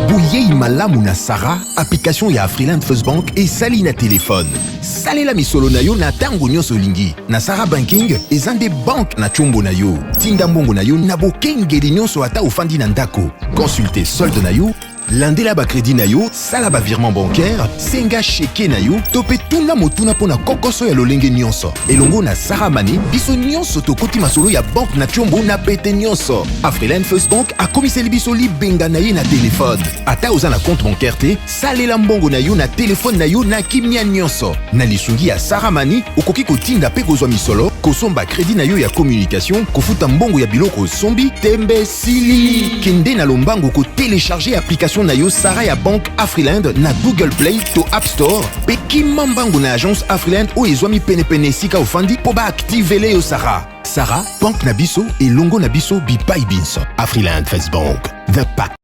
Bouyei malamu na Sarah, application ya Afriland First Bank et sali na téléphone. Salela misolo na yo na tango nyonso lingi. Na Sarah Banking, ezande bank na chombo na yo. Tinda mbongo na yo na bokengeli nyonso ata ofandi na ndako. Consultez solde na yo, landela ba crédit na yo, sala ba virement bancaire, senga cheke na yo, tope tuna motuna pona kokoso ya lolenge nyonso. Elongo na Sarah Money, biso nyonso tokoti masolo ya bank na chombo na pete nyonso. Afriland First Bank a komiseli biso libenga na ye na téléphone. Ata oza na compte bancaire te, salela mbongo na yo na téléphone na yo na kimia nyonso. Na lisungi ya Sarah Money, okoki kotinda pe kozwa misolo, kosomba crédit na yo ya communication, kofuta mbongo ya biloko sombi, tembe sili. Kende na lombango ko télécharger application na yo Sarah ya Bank Afriland na Google Play to App Store. Pe kimambango na agence Afriland o ezwami pene sika ofandi po ba activele yo Sarah. Sarah, Bank na biso et longo na biso bipai binso. Afriland First Bank, the pack.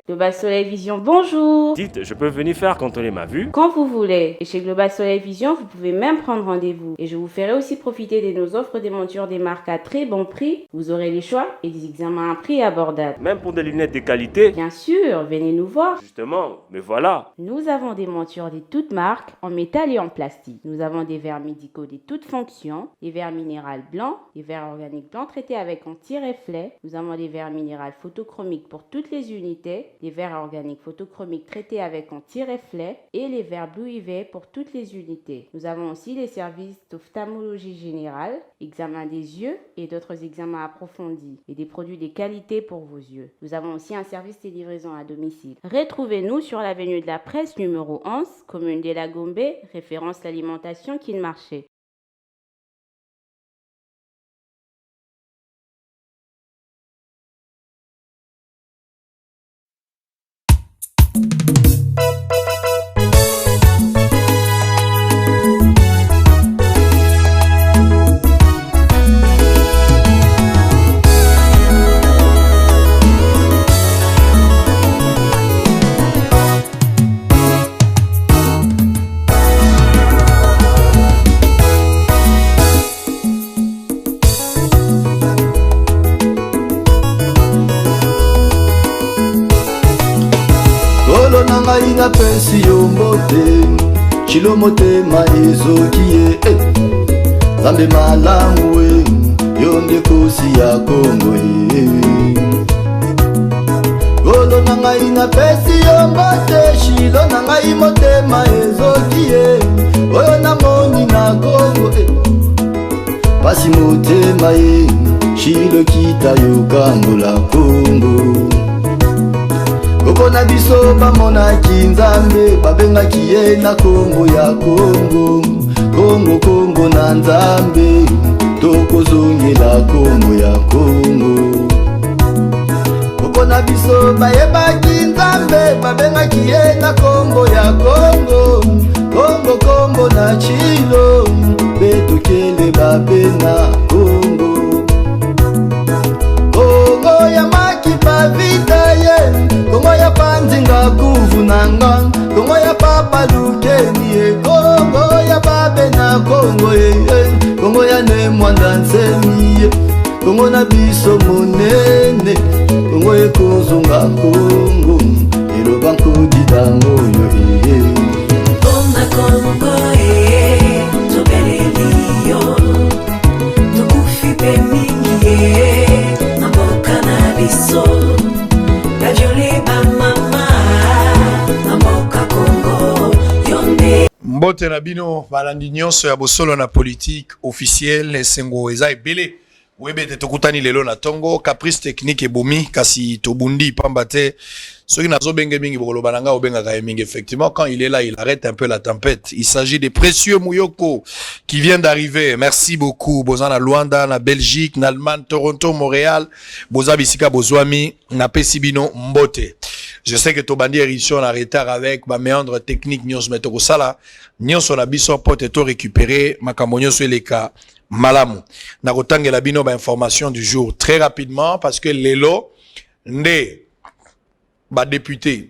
Global Soleil Vision, bonjour. Dites, je peux venir faire contrôler ma vue? Quand vous voulez. Et chez Global Soleil Vision, vous pouvez même prendre rendez-vous. Et je vous ferai aussi profiter de nos offres des montures des marques à très bon prix. Vous aurez les choix et des examens à prix abordables. Même pour des lunettes de qualité? Bien sûr, venez nous voir. Justement, mais voilà. Nous avons des montures de toutes marques, en métal et en plastique. Nous avons des verres médicaux de toutes fonctions, des verres minéraux blancs, des verres organiques blancs traités avec anti-reflet. Nous avons des verres minéraux photochromiques pour toutes les unités, des verres organiques photochromiques traités avec anti-reflet et les verres Blue UV pour toutes les unités. Nous avons aussi les services d'ophtalmologie générale, examen des yeux et d'autres examens approfondis et des produits de qualité pour vos yeux. Nous avons aussi un service de livraison à domicile. Retrouvez-nous sur l'avenue de la Presse numéro 11, commune de la Gombe, référence l'alimentation Kin Marché. Ina pensi yo mbote chilo motema ezokie zambe malamu we yonde kosi ya Kongo golo nanga ina pensi yo mbote chilo nanga imotema ezokie oyo na moni na Kongo pasi motema chilo kita yo kangola Kongo Koko na biso bamona kinzambe babenga kiye na Kongo ya Kongo Kongo Kongo na nzambe toko zongela Kongo ya Kongo Koko na biso bayeba kinzambe babenga kiye na Kongo ya Kongo Kongo Kongo na chilo betokele babena Kongo Kongo ya makipa vita ye Kongo ya panzinga kuvunanga Kongo ya papa lukeni Kongo ya babe na Kongo Kongo ya ne mwanda nsemi Kongo na biso monene Kongo ye kozunga Kongo Iloba nkudidango yo Konga Kongo tobeleliyo Tukufipe mingi Namboka na biso Mbote na bino balandi nyonso ya bosolo na politique officielle esengo eza ebele webete tokutani lelo na tongo caprice technique ebomi kasi tobundi pamba te soki nazo benge mingi bokoloba nanga obengaka mingi effectivement quand il est là il arrête un peu la tempête. Il s'agit des précieux Mouyoko qui vient d'arriver. Merci beaucoup bozana Luanda na Belgique na Allemagne Toronto Montréal boza bisika bozwami na pesibino mbote. Je sais que Tobandi édition en retard avec ma méandre technique nyos metoko sala nyos na biso pote to récupérer makambo sur les cas malamu. Na kotangela bino ba information du jour très rapidement parce que lelo nde ba député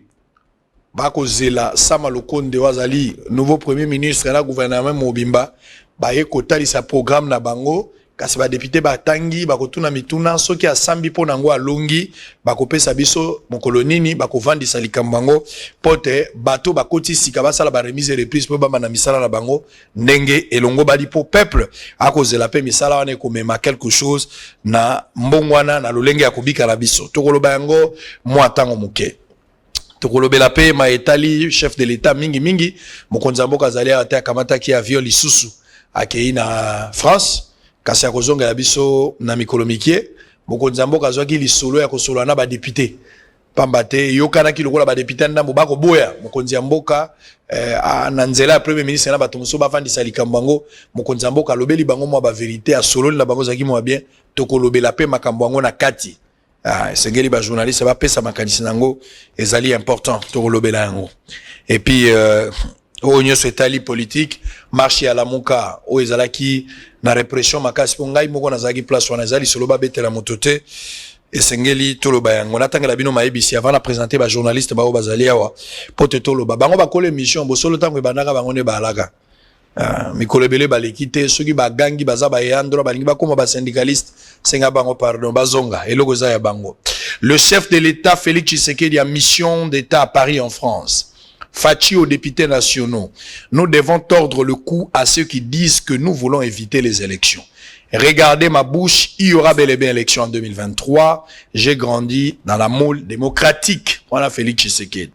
ba kozela Sama Lokonde wazali nouveau premier ministre na gouvernement Mobimba ba ekotali sa programme na bango kasi ba député ba tangi ba kotuna mituna soki asambi po nango alongi ba kopesa biso mokolo nini ba kovandisa likambango pote bato ba kotisika basala ba remise et reprise po bamba na misala na bango ndenge elongo bali po peuple akozela pe misala wana ekomema quelque chose na mbongwana na lolenge ya kobika na biso tokoloba yango mwa tango moke tokolobela pe ma etali chef de l'état mingi mokonzi ya mboka azali ata akamata ya avion lisusu akei na France kasi akozonga ya biso na mikolo mikie mokonzi ya mboka azwaki lisolo ya kosolola na badepute pamba te yokanaki lokola badepute ndambo bakoboya mokonzi ya mboka na nzela ya premier ministre na bato mosusu bafandisa likambo yango mokonzi ya mboka alobeli bango mwa baverité asololi na bango ezalaki mwa bien tokolobela pe makambo yango na kati esengeli bajournaliste bapesa makanisi nango ezali important tokolobela yango et puis oyo nyonso etali politique marche ya lamuka oyo ezalaki na répression makasi mpo ngai moko nazalaki place wana ezali solo babetela moto te esengeli toloba yango natangela bino mayebisi avant na présenter bajournaliste bao bazali awa mpo te toloba bango bakola émission bosolo ntango ebandaka bango nde baalaka mikolo ebele baleki te soki bagangi baza bayandro balingi bakoma basyndicaliste senga bango pardon bazonga eloko eza ya bango. Le chef de l'État Félix Tshisekedi a mission d'État à Paris en France. Fachi aux députés nationaux, nous devons tordre le cou à ceux qui disent que nous voulons éviter les élections. Regardez ma bouche, il y aura bel et bien élection en 2023. J'ai grandi dans la moule démocratique. Voilà Félix Tshisekedi.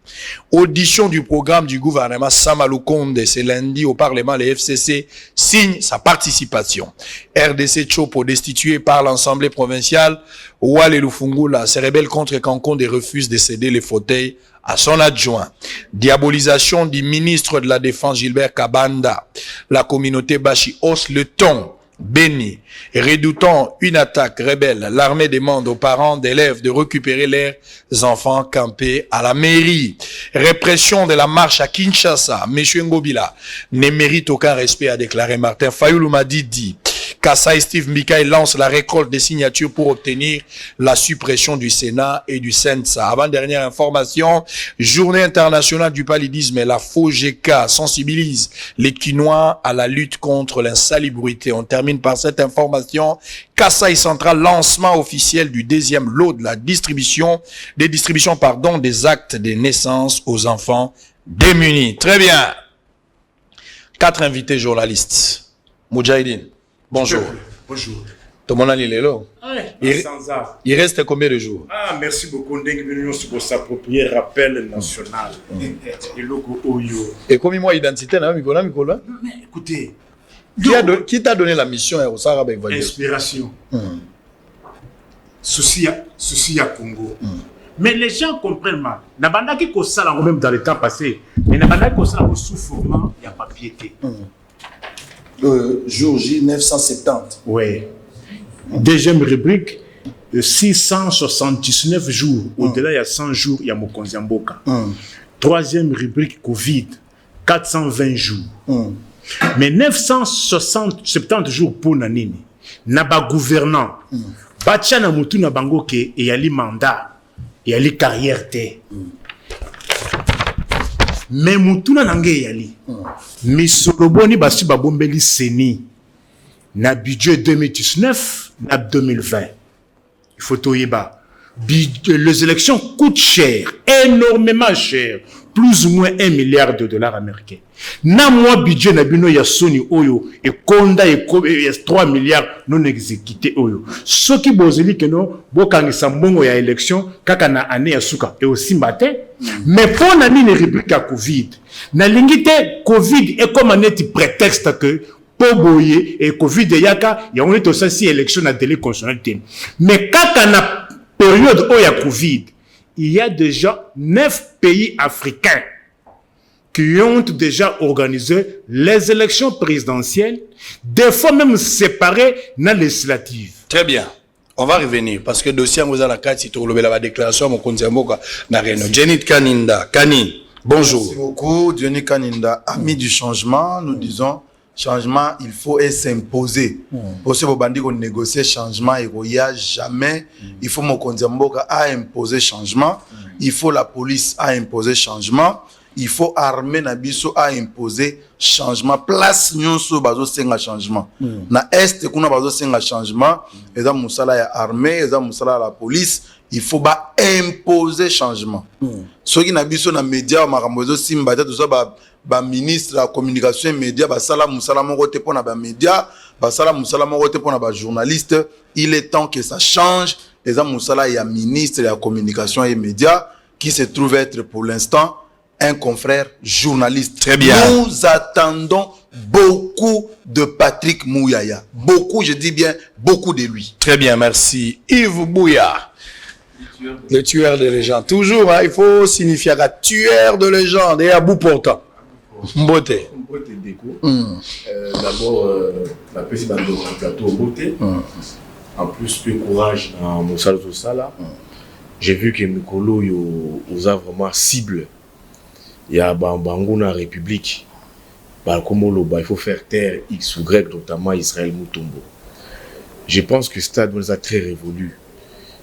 Audition du programme du gouvernement Samalou Konde, c'est lundi au Parlement, les FCC signent sa participation. RDC Chopo, destitué par l'Assemblée provinciale, Ouale Lufungula se rebelle contre Canconde et refuse de céder les fauteuils à son adjoint. Diabolisation du ministre de la Défense Gilbert Kabanda. La communauté Bashi hausse le ton. Béni, redoutant une attaque rebelle, l'armée demande aux parents d'élèves de récupérer leurs enfants campés à la mairie. Répression de la marche à Kinshasa, M. Ngobila ne mérite aucun respect, a déclaré Martin Fayoulou Madidi. Kassai Steve Mikaï lance la récolte des signatures pour obtenir la suppression du Sénat et du Sensa. Avant-dernière information, journée internationale du paludisme et la FOGECA sensibilise les Quinois à la lutte contre l'insalubrité. On termine par cette information. Kassai Central, lancement officiel du deuxième lot de la distribution des actes de naissance aux enfants démunis. Très bien. 4 invités journalistes. Moudjahidine. Bonjour. Bonjour. Tout le monde est là. Il reste combien de jours? Ah, merci beaucoup. Nous sommes s'approprier rappel national. Et logo Oyo. Et comme moi, identité, Nicolas. Mais écoutez, qui t'a donné la mission au Sahara avec Valère? Inspiration. Souci à Congo. Mais les gens comprennent mal. Nabanda qui cause ça même dans le temps passé. Mais Nabanda qui cause ça sous format, il n'y a pas piété. Jour J 970. Oui. Deuxième rubrique, 679 jours. Au-delà, il y a 100 jours, il y a Mokonzi Mboka. Troisième rubrique, Covid, 420 jours. Mais 970 jours pour Nanini. Naba gouvernant. Batia na mutu na bango ke e yali mandat, e yali carrière te. Mais mutuna nange yali. Misoloboni basi babombeli seni. Na budget 2019, na 2020. Il faut toyeba. Les élections coûtent cher, énormément cher. Plus ou moins 1 milliard de dollars américains. Na moi budget na bino ya Sony Oyo et Konda et 3 milliards non exécutés Oyo. Ce qui bozeli que no bokangisa mbongo ya élection kaka na année ya suka et aussi matin. Mais pour na ni rubrique à Covid. Na lingite Covid est comme un petit prétexte que pour boyer et Covid yaka ya on est aussi élection na délai constitutionnel. Mais kaka na période oya Covid, il y a déjà 9 pays africains qui ont déjà organisé les élections présidentielles, des fois même séparées dans les législatives. Très bien. On va revenir parce que le dossier vous a la carte, c'est la déclaration mon compte na Reno. Jenny Kaninda, Kani, bonjour. Merci beaucoup, Jenny Kaninda, ami du changement. Nous disons changement, il faut s'imposer. Pour ce bandi qu'on négocie changement, il n'y a jamais. Il faut mon compte a imposer changement. Il faut la police à imposer changement. il faut armer na biso à imposer changement place nyonso bazo senga changement na est kuna bazo senga changement eza musala ya armée eza musala la police il faut ba imposer changement soki na biso na média makambo ezo simba te to ba ministre la communication et média basala musala moko te pona ba média basala musala moko te pona ba journaliste il est temps que ça change eza musala ya ministre la communication et média qui se trouve être pour l'instant un confrère journaliste. Très bien. Nous attendons beaucoup de Patrick Mouyaya. Beaucoup, je dis bien beaucoup de lui. Très bien, merci. Yves Bouya, le tueur de légende. Toujours, hein, il faut signifier un tueur de légende et à bout portant. Mbote. Mbote déco. D'abord, la présidente de plateau Mbote. En plus, peu courage dans mon salle de Sala. J'ai vu que Mikolo vous a vraiment cible. Il y a Banguna République. Il faut faire taire X ou Y, notamment Israël Moutombo. Je pense que ce stade nous a très révolu.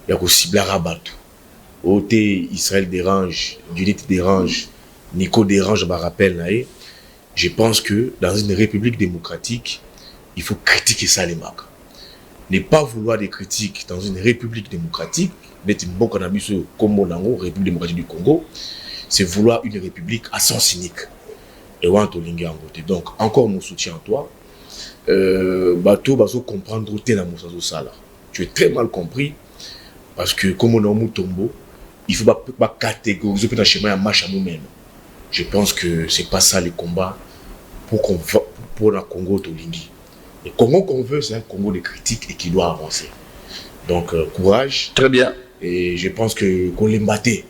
Il y a aussi Blarabatou. OT, Israël dérange, Judith dérange, Nico dérange, je me rappelle. Je pense que dans une république démocratique, il faut critiquer ça les marques. Ne pas vouloir des critiques dans une république démocratique, d'être une bonne cannabis comme Monango, République démocratique du Congo, c'est vouloir une république à sens unique. Et donc, encore mon soutien à toi. Bateau, bateau comprendre où tu es dans mon sala. Tu es très mal compris parce que comme on a Moutombo, il ne faut pas catégoriser le chemin à marche à nous-mêmes. Je pense que ce n'est pas ça le combat pour le Congo Tolingi. Le Congo qu'on veut, c'est un Congo de critiques et qui doit avancer. Donc, courage. Très bien. Et je pense que qu'on les battait.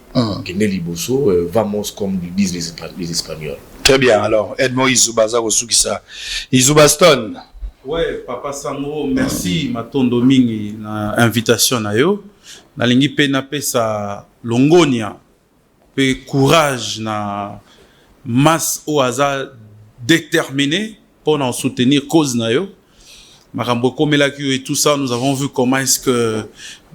Keneli Bosso, vamos comme disent les Espagnols. Très bien. Alors, Edmond Izubaza Osukisa. Izubaston. Ouais, Papa Sango, merci Matondo Mingi na invitation na yo. Na lingi pe na pesa longonia pe courage na masse au hasard déterminé pour en soutenir cause na yo. Marambo Komelaki et tout ça, nous avons vu comment est-ce que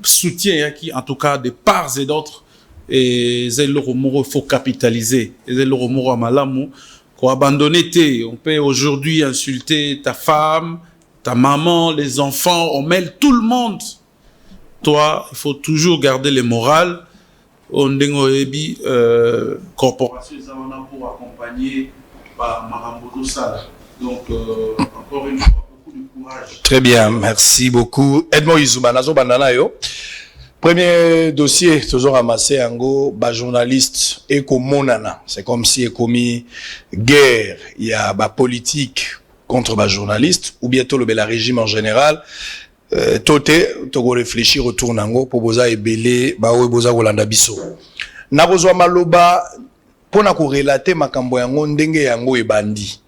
soutien qui en tout cas de parts et d'autres et il faut capitaliser et à Malamu qu'on abandonner on peut aujourd'hui insulter ta femme, ta maman, les enfants, on mêle tout le monde. Toi, il faut toujours garder le moral. On dengoebi corporation pour accompagner par Marambo Sala. Donc encore une fois beaucoup de courage. Très bien, merci beaucoup. Edmond Izuba nazo bandana yo. Premier dossier, toujours ramassé en go, bas journaliste, Eko Monana. C'est comme si commis guerre, il y a bas politique contre bas journaliste, ou bientôt le régime en général. Toté, togo réfléchir retourne en go, pour boza ebele, ba ou boza golanda biso. Na bozwa maloba, pona ko relater makambo yango ndenge yango ebandi.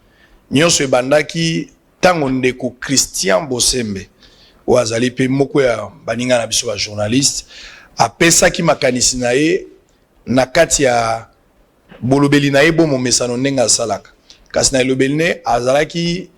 Nyonso ebandaki, tango ndeko Christian Bosembe. Ou azali pe moko ya baninga na biso ba journaliste apesa ki makanisi na ye na kati ya bolobeli na ye bomo mesano ndenga salaka kasi na lobeli ne azalaki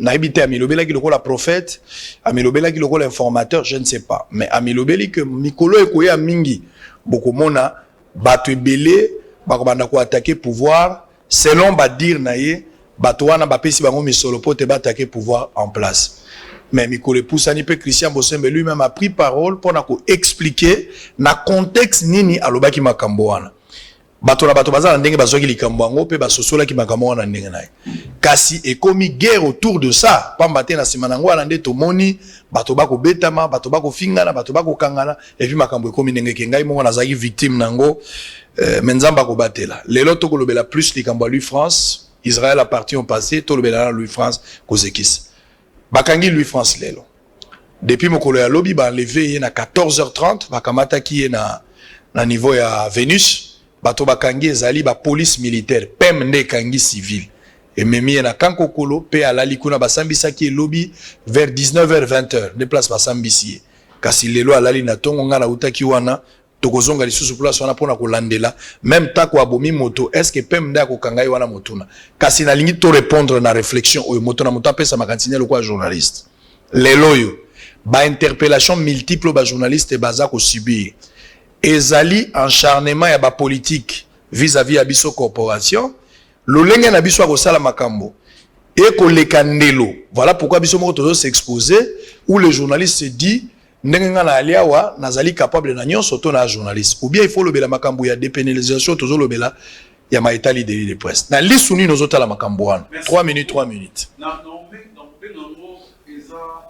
na ibite amilobelaki lokola prophète amilobelaki lokola informateur je ne sais pas mais amilobeli que mikolo ekoya mingi bokomona bato ebele bakobanda ko attaquer pouvoir selon ba dire na ye bato wana bapesi bango misolo po te ba attaquer pouvoir en place. Mais Mikole Poussani pe Christian Bosembe lui-même a pris parole pour expliquer na contexte nini alobaki makambo wana. Bato baza ndenge bazoki likambo yango pe basosola ki makambo wana ndenge naye. Kasi ekomi guerre autour de ça. Pamba te na sima nango wana nde tomoni bato bako betama, bato bako fingana, bato bako kangana et puis makambo ekomi ndenge ke ngai mo nazaki victime nango menzamba ko batela. Lelo to kolobela plus likambo lui France, Israël appartient au passé, to lobela lui France kozekis. Bakangi Louis France lelo. Depuis mokolo ya lobby ba enlevé na 14h30 bakamata ki na niveau ya Vénus bato bakangi ezali ba police militaire pem nde kangi civil et memi na kankokolo pe alali kuna basambisa ki lobby vers 19h 20h de place basambisi kasi lelo alali na tongo ngala utaki wana tokozonga lisusu place wana pona kolandela même tako abomi moto est-ce que pem nda ko kangai wana motuna kasi na lingi to répondre na réflexion oyo moto na moto apesa makantine lokwa journaliste lelo yo ba interpellation multiple ba journaliste baza ko subir ezali encharnement ya ba politique vis-à-vis à biso corporation lolenge na biso akosala makambo et koleka ndelo. Voilà pourquoi biso moko tozo s'exposer où le journaliste se dit ndenge nga na aliawa nazali capable na nyonso to na journaliste ou bien il faut lobela makambo ya dépénalisation tozo lobela ya maitali de presse na lisuni nozotala makambo wana 3 minutes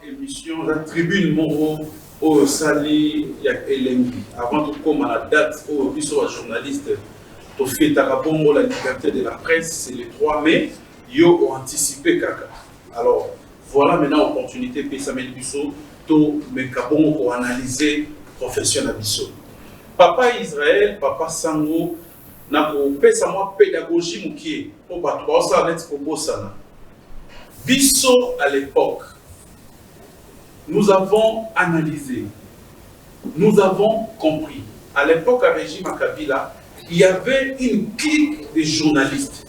émission la tribune moro au sali ya elengi avant de comme à la date au biso journaliste to fait à bongo la liberté de la presse c'est le 3 mai yo anticipé kaka. Alors voilà maintenant opportunité pour Samuel Bisso to mekabongo pour analyser profession Bisso. Papa Israël, papa Sango na ko pesa moi pédagogie mukie pour battre ça net pour bossana. Bisso à l'époque nous avons analysé, nous avons compris. À l'époque, à régime Kabila, il y avait une clique de journalistes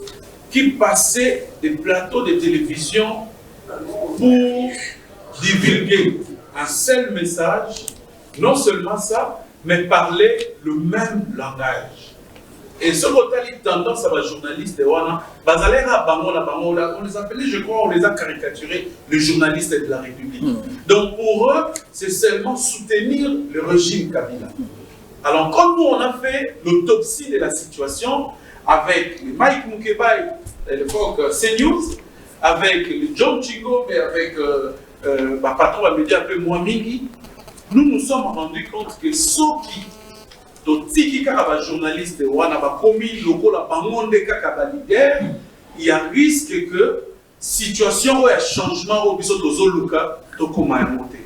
qui passaient des plateaux de télévision pour divulguer un seul message, non seulement ça, mais parler le même langage. Et ce côté tendance à les journalistes, on les appelait, je crois, on les a caricaturés, les journalistes de la République. Donc pour eux, c'est seulement soutenir le régime Kabila. Alors quand nous on a fait l'autopsie de la situation avec le Mike Mukebai, à l'époque CNews, avec le John Chingo et avec patron à média un peu moins mingi, nous nous sommes rendus compte que ceux qui tiki kaka journaliste wana ba commis lokola bangonde kaka leader, il y a risque que situation ou changement au biso tozoluka to koma monter.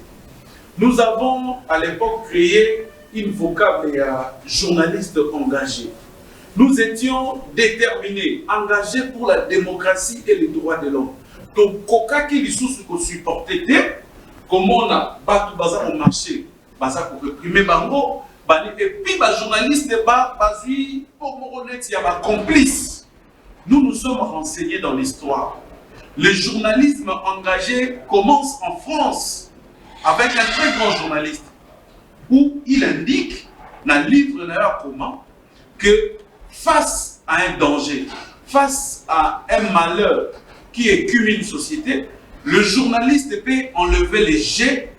Nous avons à l'époque créé une vocable journaliste engagé. Nous étions déterminés, engagés pour la démocratie et les droits de l'homme. Donc koka qui les sous ko supporter comment on a battu bazar au marché, bazar pour réprimer bango. Et puis, les journalistes, il y a complices. Nous nous sommes renseignés dans l'histoire. Le journalisme engagé commence en France avec un très grand journaliste où il indique dans le livre comment que face à un danger, face à un malheur qui écume une société, le journaliste peut enlever les G,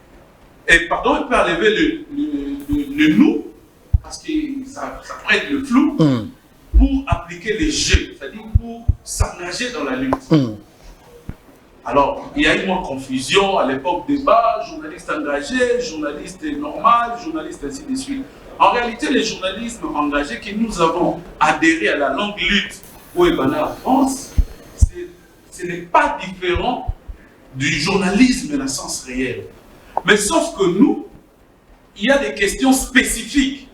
il peut enlever le nous, parce que ça prête le flou, pour appliquer les jeux, c'est-à-dire pour s'engager dans la lutte. Alors, il y a eu moins confusion à l'époque débat, journaliste engagé, journaliste normal, journaliste ainsi de suite. En réalité, le journalisme engagé que nous avons adhéré à la longue lutte au Ébana en France, ce n'est pas différent du journalisme dans le sens réel. Mais sauf que nous, il y a des questions spécifiques.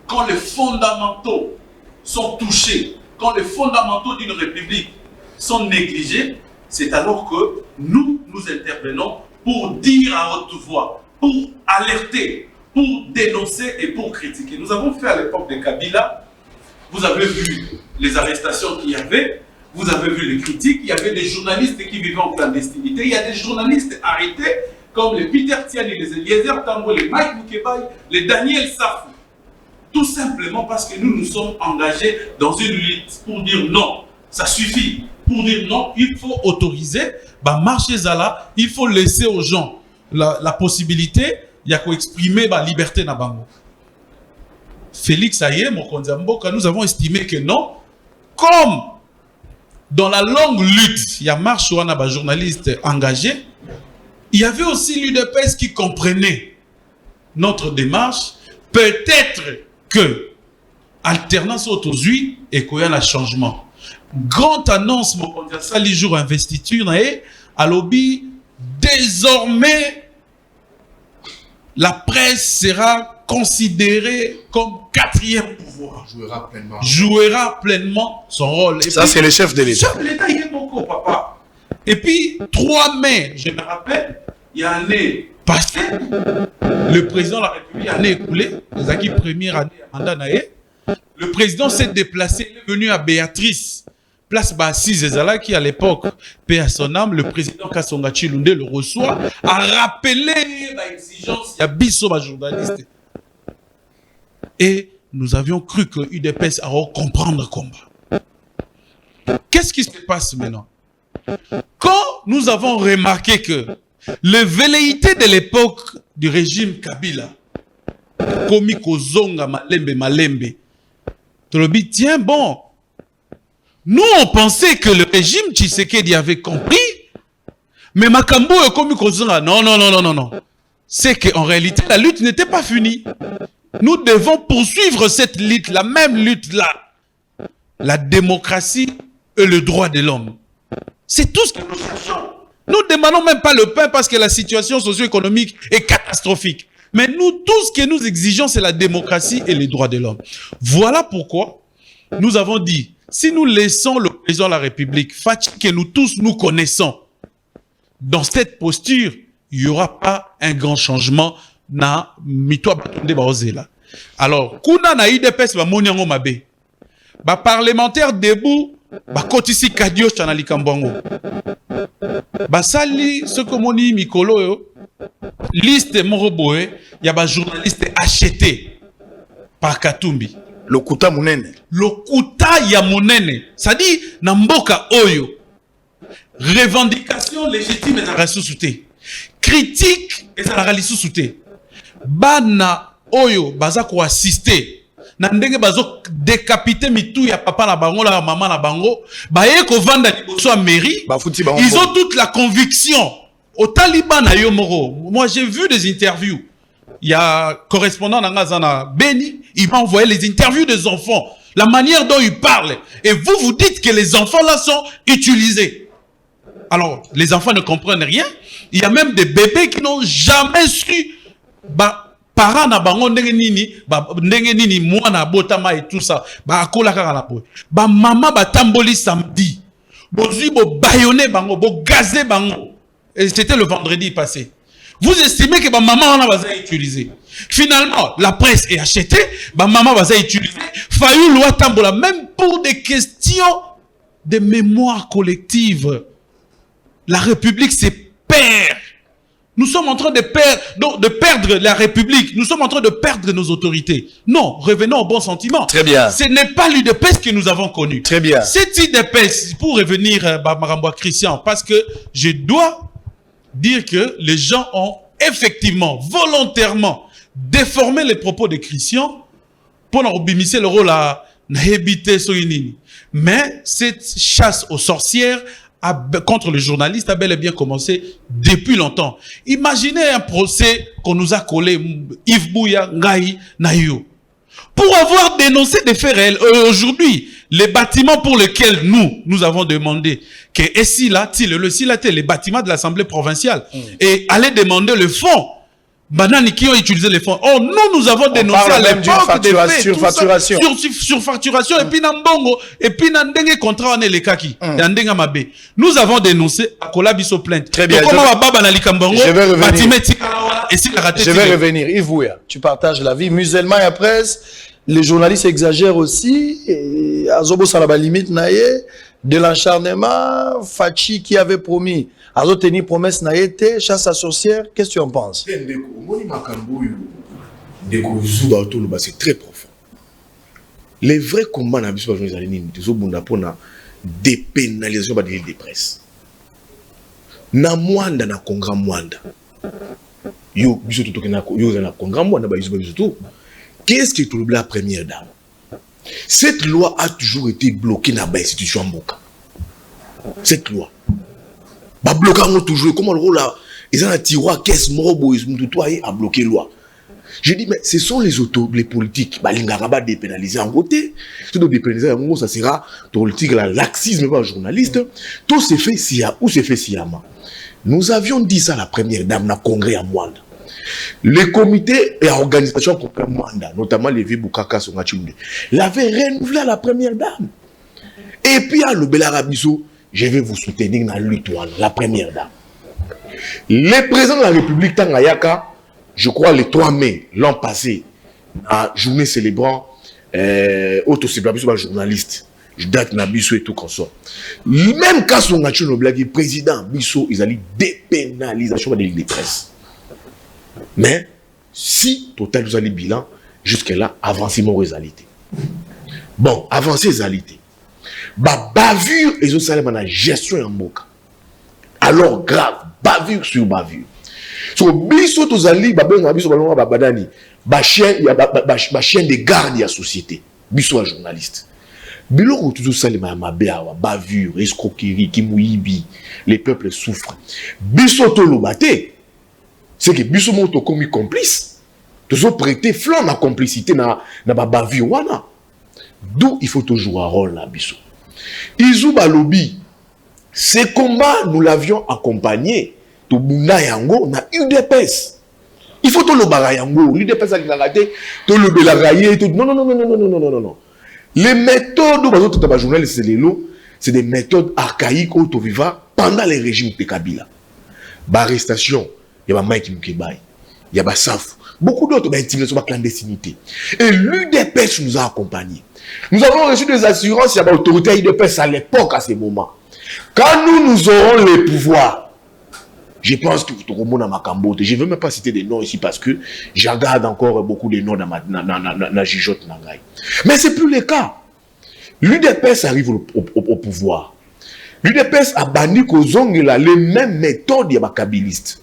Quand les fondamentaux sont touchés, quand les fondamentaux d'une république sont négligés, c'est alors que nous intervenons pour dire à haute voix, pour alerter, pour dénoncer et pour critiquer. Nous avons fait à l'époque de Kabila, vous avez vu les arrestations qu'il y avait, vous avez vu les critiques, il y avait des journalistes qui vivaient en clandestinité, il y a des journalistes arrêtés comme les Peter Tiani, les Eliezer Tango, les Mike Mukebai, les Daniel Safou. Tout simplement parce que nous nous sommes engagés dans une lutte pour dire non, ça suffit. Pour dire non, il faut autoriser, marcher Zala, il faut laisser aux gens la possibilité d'exprimer la liberté na bango. Félix Aye, Mokonzamboka, nous avons estimé que non, comme dans la longue lutte, il y a marche un journaliste engagé, il y avait aussi l'UDPS qui comprenait notre démarche. Peut-être que alternance autour-hui et qu'il y a un changement. Grande annonce, ça les jours investiture et à lobby, désormais la presse sera considérée comme quatrième pouvoir. Jouera pleinement son rôle. Ça, c'est le chef de l'État. Le chef de l'État, il est beaucoup, papa. Et puis, 3 mai, je me rappelle, il y a une année passée, le président de la République, l'année écoulée, les acquis première année, mandat naé, le président s'est déplacé, il est venu à Béatrice, place Bassise Ezala, qui à l'époque, paix à son âme, le président Kassonga Chilunde le reçoit, a rappelé l'exigence, il y a bisso journaliste. Et nous avions cru que UDPS allait comprendre le combat. Qu'est-ce qui se passe maintenant? Quand nous avons remarqué que les velléités de l'époque du régime Kabila, Komi Kozonga Malembe, Tolobi, tiens bon, nous on pensait que le régime Tshisekedi avait compris, mais Makambo et Komi Kozonga, non. C'est qu'en réalité, la lutte n'était pas finie. Nous devons poursuivre cette lutte, la même lutte-là. La démocratie et le droit de l'homme. C'est tout ce que nous cherchons. Nous ne demandons même pas le pain parce que la situation socio-économique est catastrophique. Mais nous, tout ce que nous exigeons, c'est la démocratie et les droits de l'homme. Voilà pourquoi nous avons dit, si nous laissons le président de la République, Fachi, que nous tous nous connaissons, dans cette posture, il n'y aura pas un grand changement na mitwa batonde baozela. Alors, kuna na IDPS ba monyango mabe. Ba parlementaire debout ba kotisi kadio chana likambwango. Ba sali ce que moni mikolo yo liste moroboe ya ba journaliste acheté par Katumbi. Lokuta munene. Lokuta ya munene. Ça dit na mboka oyo revendication légitime et la sous-souté. Critique et la sous-souté. Bana oyo baza ko assister na ndenge bazo décapiter mitu ya papa na bango la maman na bango baye ko vanda liboso ya mairie. Ils ont toute la conviction au Taliban na yo moro. Moi j'ai vu des interviews. Il y a correspondant dans Ngazana Beni, il m'a envoyé les interviews des enfants, la manière dont ils parlent. Et vous dites que les enfants là sont utilisés. Alors, les enfants ne comprennent rien. Il y a même des bébés qui n'ont jamais su parents na bango ndenge nini mwana botama et tout ça. Akola kaka na po. Maman tamboli samedi. Bozui bo bayonné bango, bo gazé bango. Et c'était le vendredi passé. Vous estimez que maman va utiliser. Finalement, la presse est achetée, maman va utiliser. Fayou loi tambola, même pour des questions de mémoire collective. La République se perd. Nous sommes en train de perdre la République. Nous sommes en train de perdre nos autorités. Non, revenons au bon sentiment. Très bien. Ce n'est pas l'UDPS que nous avons connu. Très bien. Cette UDPS, pour revenir à Maramboa Christian, parce que je dois dire que les gens ont effectivement, volontairement, déformé les propos de Christian pour leur bimisser le rôle à n'habiter Soinini. Mais cette chasse aux sorcières contre les journalistes a bel et bien commencé depuis longtemps. Imaginez un procès qu'on nous a collé, Yves Bouya, Ngaï, Nayo. Pour avoir dénoncé des faits réels, aujourd'hui, les bâtiments pour lesquels nous avons demandé que les bâtiments de l'Assemblée provinciale et aller demander le fonds. Banani qui ont utilisé les fonds. Oh, nous avons dénoncé à l'époque des faits, surfacturation. Surfacturation, et puis Nambongo, et puis Nandenge contrat en Elekaki, Nandenga Mabe. Nous avons dénoncé à Kolabiso plainte. Très bien. Je vais revenir. Yves, tu partages la vie. Musulman et presse, les journalistes exagèrent aussi. Azobo Salaba limite naye, de l'acharnement, Fachi qui avait promis. Azo teni promesse na été, chasse à sorcière, qu'est-ce que tu en penses? C'est très profond. Les vrais combats na biso journalistes alini zo bunda pona dépénalisation ba de presse. Na mwanda na kongra mwanda. Yo biso to na yo na kongra mwanda ba biso tout. Qu'est-ce qui est la première dame? Cette loi a toujours été bloquée dans l'institution Mboka. Cette loi. Bah bloquer toujours comment le rôle là ils ont un tiroir caisse morobo ils tout a bloqué loi. Je dis mais ce sont les politiques bah l'ingaba dépénaliser en côté tout dépénaliser en gros ça sera politique la laxisme pas journaliste tout s'est fait sia ou s'est fait siama. Nous avions dit ça la première dame na congrès à Mwanda. Les comités et organisations contre Mwanda notamment les vieux Bukaka Songachunde l'avaient renouvelé à la première dame. Et puis à le Belarabiso je vais vous soutenir dans la lutte, la première dame. Le président de la République, Tangayaka, je crois le 3 mai, l'an passé, à journée célébrant autocélébration journaliste, je date Nabiso et tout comme ça. Même quand son président Bisso, ils allaient dépénalisation de la presse. Mais si total vous allez bilan, Jusque-là, avancez mon réalité. Bon, avancez réalité. Bavure, et ça, c'est la gestion en moka. Alors, grave, bavure sur bavure. So, biso tozali, biso babadani, chien de garde de la société. Biso un journaliste. Biloko tout ça, les bavure, escroquerie, kimouibi, les peuples souffrent. Biso tolobate, c'est que biso moto commis complice. Toujours prêter flanc na complicité na bavure wana. D'où il faut toujours un rôle là, biso. Izu balobi, ces combats, nous l'avions accompagné. Tobuna yango na UDPS. Il faut tout le bara yango. L'UDPS a gagné, tout le belagaye, tout. Non. Les méthodes de la journaliste, c'est des méthodes archaïques au Toviva pendant les régimes de Kabila. Arrestation, il y a Mike Mukebay, il y a Saf, beaucoup d'autres intimidation, clandestinité. Et l'UDPS nous a accompagnés. Nous avons reçu des assurances, il y a l'autorité UDPS à l'époque, à ces moments. Quand nous aurons les pouvoirs, je pense que tout le monde a ma cambote. Je ne veux même pas citer des noms ici parce que je regarde encore beaucoup de noms dans ma jijote. Mais ce n'est plus le cas. L'UDPS arrive au pouvoir. L'UDPS a banni les mêmes méthodes des kabilistes.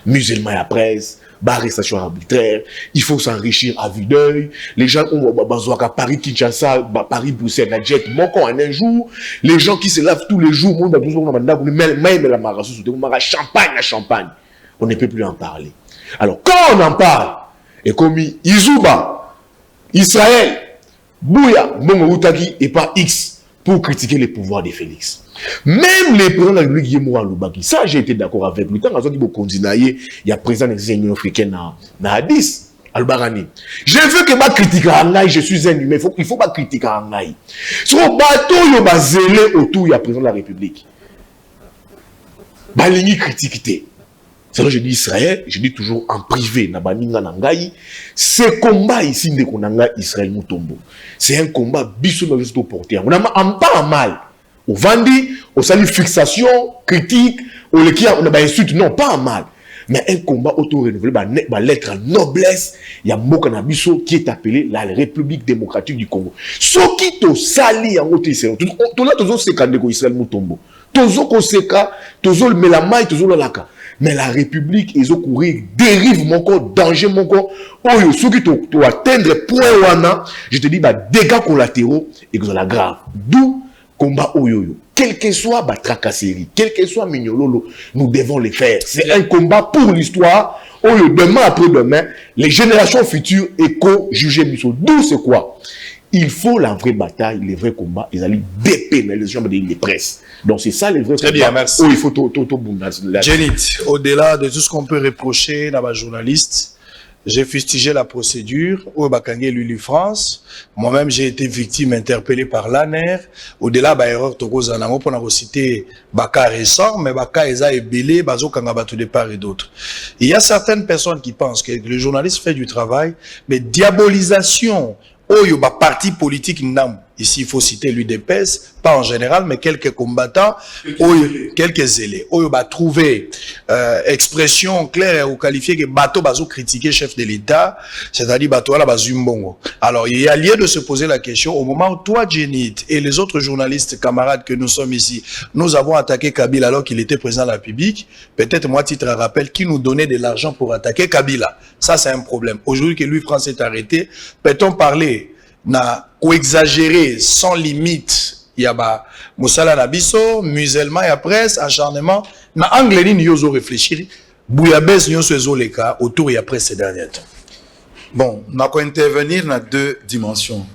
Musulmans à la presse, arrestation arbitraire, il faut s'enrichir à vue d'œil. Les gens ont à Paris, Kinshasa, Paris, Bruxelles, la jet, manquant en un jour. Les gens qui se lavent tous les jours, champagne. On ne peut plus en parler. Alors, quand on en parle, et comme Izuba, Israël, Bouya, Mongo Outaki et pas X, pour critiquer les pouvoirs de Félix. Même les présidents de la République Yémoura Loubaki, ça j'ai été d'accord avec lui. Tant qu'il y a président de l'Union africaine à Addis, Al-Barani. Je veux que ma critique à Angaï, je suis un humain, il faut pas critiquer à Angaï. Sur le bateau, il y a zélé autour, il y a président de la République. Balini critique. C'est là que je dis Israël, je dis toujours en privé, ce combat ici, Israël Moutombo, c'est un combat bissou juste au porté. On n'a pas mal. Au Vandi, au salut fixation, critique, au lequel on a insulte, non, pas mal. Mais un combat auto-renouvelé, l'être noblesse, il y a Mokanabiso qui est appelé la République démocratique du Congo. Ce qui te sali en haute Israël, tout là, tous ces candidats Israël Moutombo, tous les seka, tous les melamaï, tous les laka. Mais la République, ils ont couru, dérive mon corps, danger mon corps. Oh, ceux qui t'ont atteindre point wana, je te dis, dégâts collatéraux, et que c'est la grave. D'où combat oyoyo. Quel que soit tracasserie, quel que soit Mignololo, nous devons les faire. C'est un combat pour l'histoire. Oyo, demain après demain, les générations futures éco-jugées Misso. D'où c'est quoi? Il faut la vraie bataille, les vrais combats, ils allaient dépénir les gens de presse. Donc c'est ça les vrais combats. Très bien, merci. Oh, il faut Jenit, au-delà de tout ce qu'on peut reprocher dans ma journaliste, j'ai fustigé la procédure au Bakangé Lulu France. Moi-même, j'ai été victime interpellée par l'ANER. Au-delà, erreur Togo Zanamo pour en citer Baka récent, mais Baka Eza et Belé, Bazo Kangabatu de part et d'autres. Il y a certaines personnes qui pensent que le journaliste fait du travail, mais diabolisation, Oyo, parti politique Nam. Ici, il faut citer l'UDPS, pas en général, mais quelques combattants, quelques zélés. Oyo, trouver expression claire ou qualifiée que bateau bazo critiquer chef de l'État, c'est-à-dire bateau à la bazumbongo. Alors, il y a lieu de se poser la question, au moment où toi, Jenit, et les autres journalistes, camarades que nous sommes ici, nous avons attaqué Kabila alors qu'il était président de la République, peut-être moi, titre à rappel, qui nous donnait de l'argent pour attaquer Kabila. Ça, c'est un problème. Aujourd'hui que lui, France est arrêté, peut-on parler ou exagéré sans limite? Il y a Moussala Nabiso, musulman et presse, acharnement. Na Angléline, nous avons réfléchi. Bouyabès, nous avons les cas autour et après ces derniers temps. Bon, nous avons intervenir dans deux dimensions.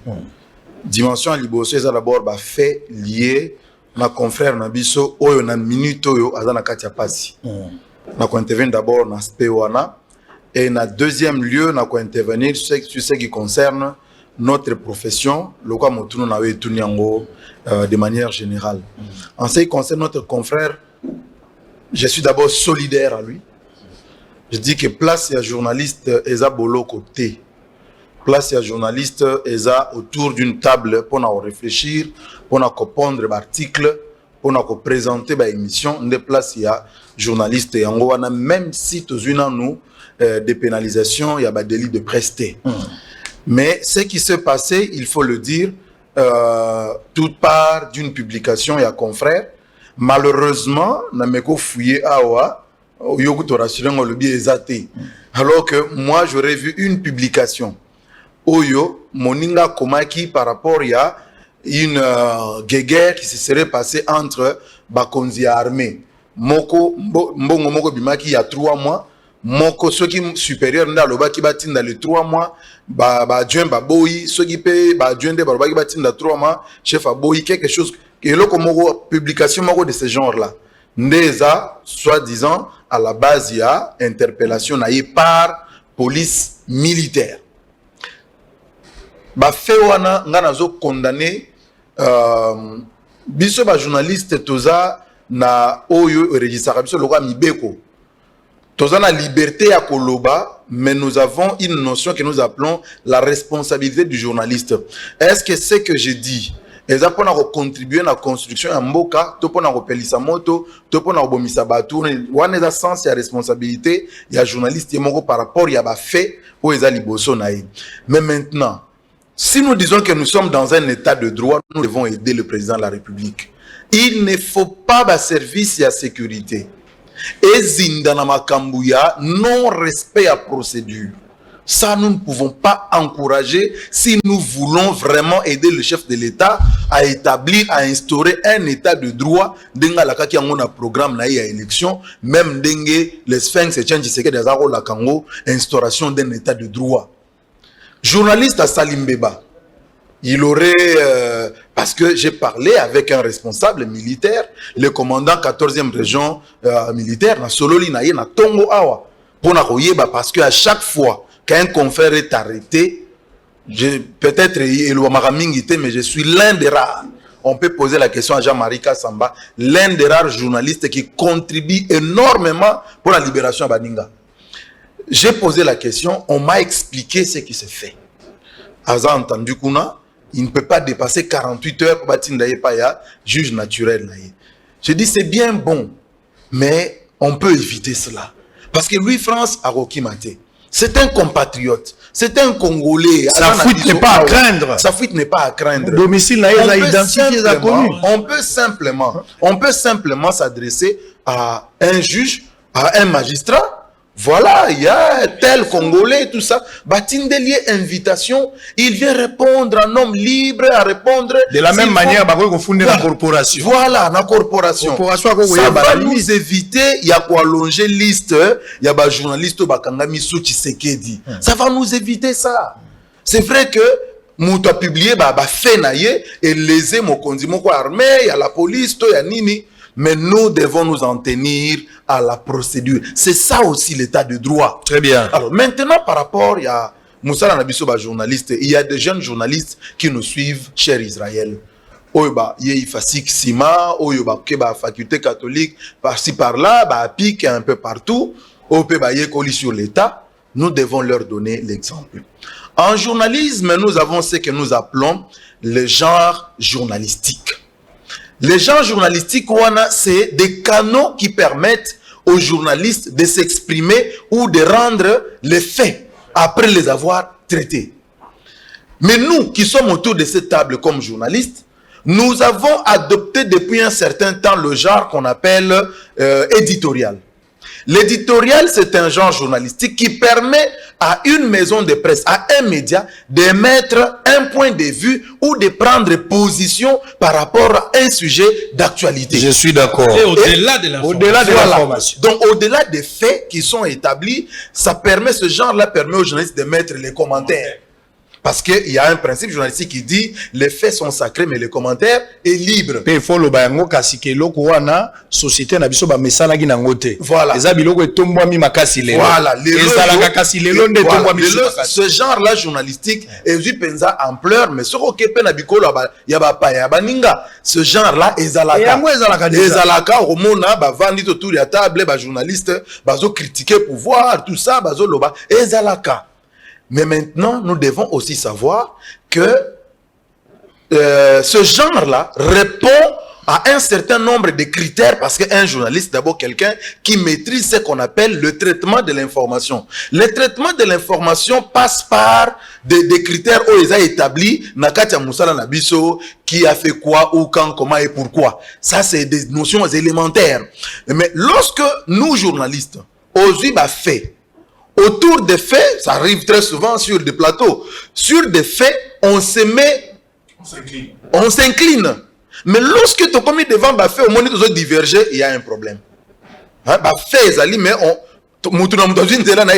Dimension à Liboso, c'est d'abord fait lié à confrère Nabiso, ou na minute ou à Katia Passi. Nous avons intervenir d'abord dans Spewana. Et dans deuxième lieu, nous avons intervenir sur ce qui concerne notre profession, le cas Motuno n'a eu de manière générale. En ce qui concerne notre confrère, je suis d'abord solidaire à lui. Je dis que place à journaliste Eza Bolo côté. Place à journaliste Eza autour d'une table pour nous réfléchir, pour nous comprendre l'article, pour nous présenter l'émission de place il y a journaliste et on a même si nous des pénalisations il y a des délits de presté. Mais ce qui s'est passé, il faut le dire, toute part d'une publication il y a confrère malheureusement n'a pas fouillé awa alors que moi j'aurais vu une publication Oyo Moninga Komaki par rapport à une guerre qui se serait passée entre Bakonzi armée Moko Mbongo Moko Bimaki il y a 3 mois Moko ceux qui supérieur nda loba qui batin dans les 3 mois ba adjoint ba boyi ceux qui paye ba adjoint de ba qui batin dans 3 mois chef aboyi quelque chose et là comme publication moko de ce genre là ndeza soi-disant à la base il y a interpellation naïe par police militaire ba fait wana ngana zo condamné biso ba journaliste toza na oyo registre biso loka mibeko toza na liberté à koloba mais nous avons une notion que nous appelons la responsabilité du journaliste. Est-ce que ce que je dis et ça pour contribuer à la construction en mboka to pour repelisa moto to pour bomisa batu wana za sens ya responsabilité ya journaliste moko par rapport ya ba fait ou eza liboso naï. Mais maintenant si nous disons que nous sommes dans un état de droit, nous devons aider le président de la République. Il ne faut pas ba service ya sécurité et zindana makambuya non respect à procédure. Ça, nous ne pouvons pas encourager si nous voulons vraiment aider le chef de l'État à établir, à instaurer un état de droit. Denga la kaki ango na programme na élection, même dengue les sphinx et change seke des arros la kango, instauration d'un état de droit. Journaliste à Salimbeba, il aurait, parce que j'ai parlé avec un responsable militaire, le commandant 14e région militaire, na Sololi na ye na Tongo Awa, pour na koyeba parce que à chaque fois qu'un confrère est arrêté, peut-être mais je suis l'un des rares. On peut poser la question à Jean-Marie Kassamba, l'un des rares journalistes qui contribue énormément pour la libération à Baninga. J'ai posé la question, on m'a expliqué ce qui se fait. Aza entendu Kuna, il ne peut pas dépasser 48 heures pour bâtir Paya, juge naturel. Je dis c'est bien bon, mais on peut éviter cela. Parce que Louis France a Rocky Maté. C'est un compatriote, c'est un Congolais. Sa fuite n'est pas à craindre. Sa fuite n'est pas à craindre. Le domicile n'a pas identifié, connu. On peut simplement s'adresser à un juge, à un magistrat. Voilà, il y a tel Congolais, tout ça. Batindelier invitation, il vient répondre en homme libre, à répondre. De la même manière, il faut fonder la corporation. Voilà, la corporation. Ça va nous éviter, il y a quoi allonger liste, il y a des journalistes, Bakangami Souchi Sekedi. Ça va nous éviter ça. C'est vrai que Mouta publié, fait naïe, et lésé, Mokondi, Moko armé, il y a la police, il y a Nini. Mais nous devons nous en tenir à la procédure. C'est ça aussi l'état de droit. Très bien. Alors maintenant, par rapport, il y a Moussa Nabiso, journaliste, il y a des jeunes journalistes qui nous suivent, cher Israël. Oyoba, Fasik Sima, Oyoba, Keba, faculté catholique, par-ci par-là, Apik, un peu partout, Oyoba, Yekoli sur l'État. Nous devons leur donner l'exemple. En journalisme, nous avons ce que nous appelons le genre journalistique. Les genres journalistiques, c'est des canaux qui permettent aux journalistes de s'exprimer ou de rendre les faits après les avoir traités. Mais nous qui sommes autour de cette table comme journalistes, nous avons adopté depuis un certain temps le genre qu'on appelle éditorial. L'éditorial, c'est un genre journalistique qui permet à une maison de presse, à un média, d'émettre un point de vue ou de prendre position par rapport à un sujet d'actualité. Je suis d'accord. Et au-delà de l'information. Au-delà de l'information. Donc, au-delà des faits qui sont établis, ça permet, ce genre-là permet aux journalistes de mettre les commentaires. Parce qu'il y a un principe journalistique qui dit les faits sont sacrés, mais le commentaire est libre. Il faut le bayango kasike loko wana société na biso ba mesala gi nangote. Voilà. Eza biloko etombwa mi makasi lelo. Voilà. Ezala ka kasi lelo nde etombwa mi makasi. Ce genre-là journalistique est vu penza ampleur, mais ce qui est na bikolo ya ba pa ya baninga. Ce genre-là ezalaka. Yango ezalaka déjà. Ezalaka romona ba vandi autour de la table ba journaliste bazo critiquer pouvoir tout ça bazo loba ezalaka. Mais maintenant, nous devons aussi savoir que ce genre-là répond à un certain nombre de critères, parce qu'un journaliste, d'abord quelqu'un qui maîtrise ce qu'on appelle le traitement de l'information. Le traitement de l'information passe par des critères où ils ont établi Nakatia Moussala Nabiso, qui a fait quoi, où, quand, comment et pourquoi. Ça, c'est des notions élémentaires. Mais lorsque nous, journalistes, osons fait, autour des faits, ça arrive très souvent sur des plateaux, sur des faits, on se met, on s'incline. Mais lorsque tu as commis devant Bafé, au moment où tu diverger, il y a un problème. Bafé, mais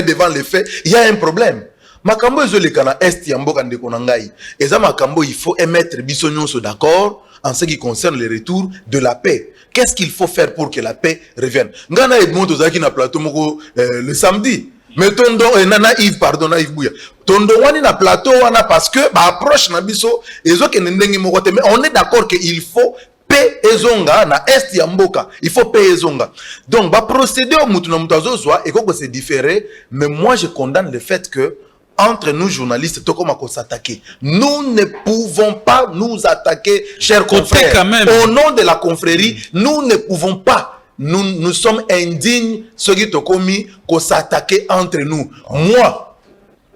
devant les faits, il y a un problème. Makambo ezolekana est yamboka ndeko nangai. Eza makambo il faut émettre bisonyonso d'accord en ce qui concerne le retour de la paix. Qu'est-ce qu'il faut faire pour que la paix revienne? Ngana Edmond Ozaki na plateau moko le samedi. Mais tondo nana Yves pardon Yves Bouya. Tondo wani na plateau wana parce que ba approche na biso ezoke ndengi moko te mais on est d'accord que il faut paix ezonga na est ya mboka. Il faut paix ezonga. Donc ba procéder au mutu na mutu azozwa et que c'est différé mais moi je condamne le fait que entre nous journalistes, s'attaquer. Nous ne pouvons pas nous attaquer, chers confrères. Au nom de la confrérie, nous ne pouvons pas. Nous sommes indignes, ceux qui ont commis, qu'on s'attaquer entre nous. Moi,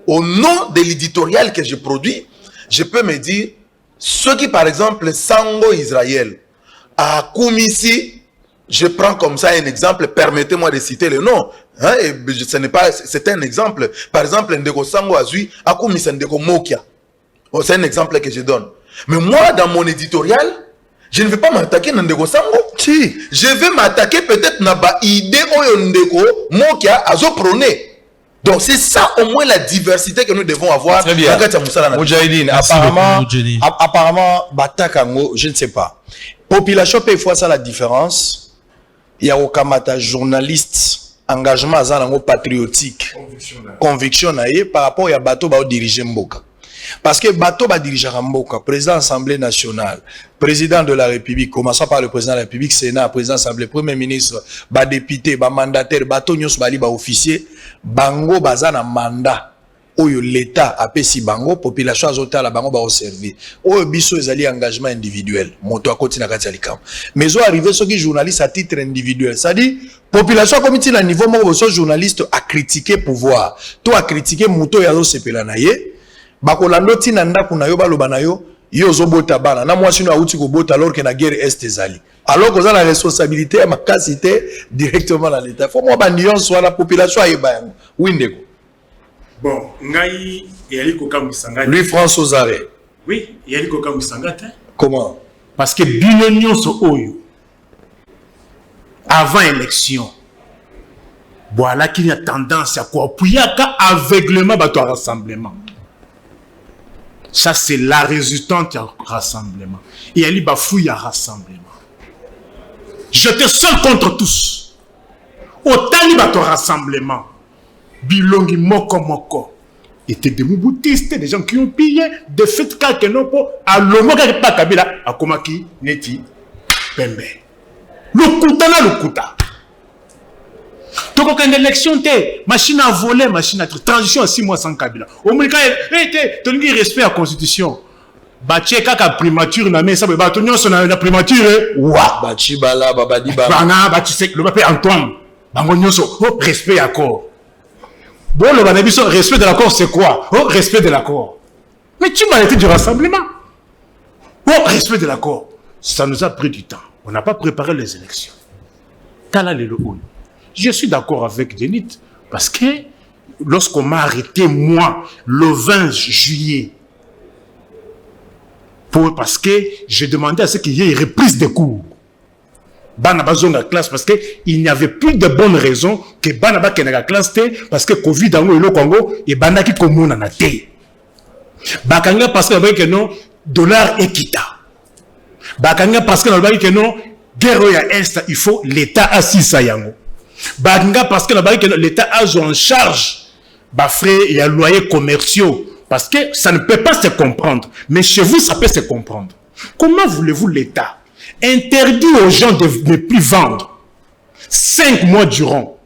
au nom de l'éditorial que je produis, je peux me dire, ceux qui, par exemple, Sango Israël, à Koumisi, je prends comme ça un exemple, permettez-moi de citer le nom. Hein, et ce n'est pas, c'est un exemple. Par exemple, Ndeko Sango Azui, Akoumisi Ndeko Mokia. C'est un exemple que je donne. Mais moi, dans mon éditorial, je ne vais pas m'attaquer à Ndeko Sango. Si. Je vais m'attaquer peut-être à ba idée Oyo Ndeko Mokia Azo prôné. Donc c'est ça au moins la diversité que nous devons avoir. Très bien. Moudjahidine, apparemment, Batakango, je ne sais pas. Population peut faire ça la différence. Il y a aucun journaliste. Engagement patriotique, conviction par rapport à bateau ba diriger Mboka. Parce que bateau ba diriger Mboka, président de l'Assemblée nationale, président de la République, commençant par le président de la République, Sénat, président de l'Assemblée, premier ministre, ba député, ba mandataire, bateau nyos bali ba officier, bango bazana mandat. Oyo l'État a payé si bango, population azota la bango ba servir. Oyo biso ezali engagement individuel. Moto a continué à katialikam. Mais au arrivé ceux qui journalistes à titre individuel, ça dit population comme il à niveau mo so journaliste a critiquer pouvoir. Toi a critiquer moto ya zo sepela na ye. Bakolando tina ndako na yo baloba na yo, yo zo bota bana. Na moi sino auti ko bota alors que na guerre est ezali. Alors que ça la responsabilité à ma casité directement dans l'État. Faut moi ba nuance soit la population ayeba yango. Oui ndeko. Bon, ngai yali koka musanga. Lui François Zaré. Oui, yali koka musanga. Comment? Parce que bino so oyo avant élection. Voilà qu'il y a tendance à quoi appuyer à aveuglement bato rassemblement. Ça c'est la résultante du rassemblement. Et yali bafouille à rassemblement. J'étais seul contre tous. Autant li bato rassemblement. Bilongi moko était des mouboutistes, des gens qui ont pillé de fait quelqu'un non à l'homo pas Kabila à Komaki Neti Pembe le kuta donc quand une élection machine à voler machine à transition à 6 mois sans Kabila au moins tu as respect à la constitution Baché kaka primature na mais ça ba tonyo so na primature wa bachi bala babadi ba bana bachi sek le pape Antoine bango nyoso respect accord. Bon, le respect de l'accord, c'est quoi? Oh, respect de l'accord. Mais tu m'as été du rassemblement. Oh, respect de l'accord. Ça nous a pris du temps. On n'a pas préparé les élections. Je suis d'accord avec Denit parce que lorsqu'on m'a arrêté, moi, le 20 juillet, parce que j'ai demandé à ce qu'il y ait une reprise des cours. Banaba zonga classe parce que il n'y avait plus de bonnes raisons que Banaba kenaka classe parce que Covid dans le Congo et Banaki komona na té. Bakanga parce que non dollar équita. Bakanga parce que non guerre ya est il faut l'état assis à yango. Bakanga parce que l'état a en charge ba frais et loyers commerciaux parce que ça ne peut pas se comprendre mais chez vous ça peut se comprendre. Comment voulez-vous l'état interdit aux gens de ne plus vendre 5 mois durant.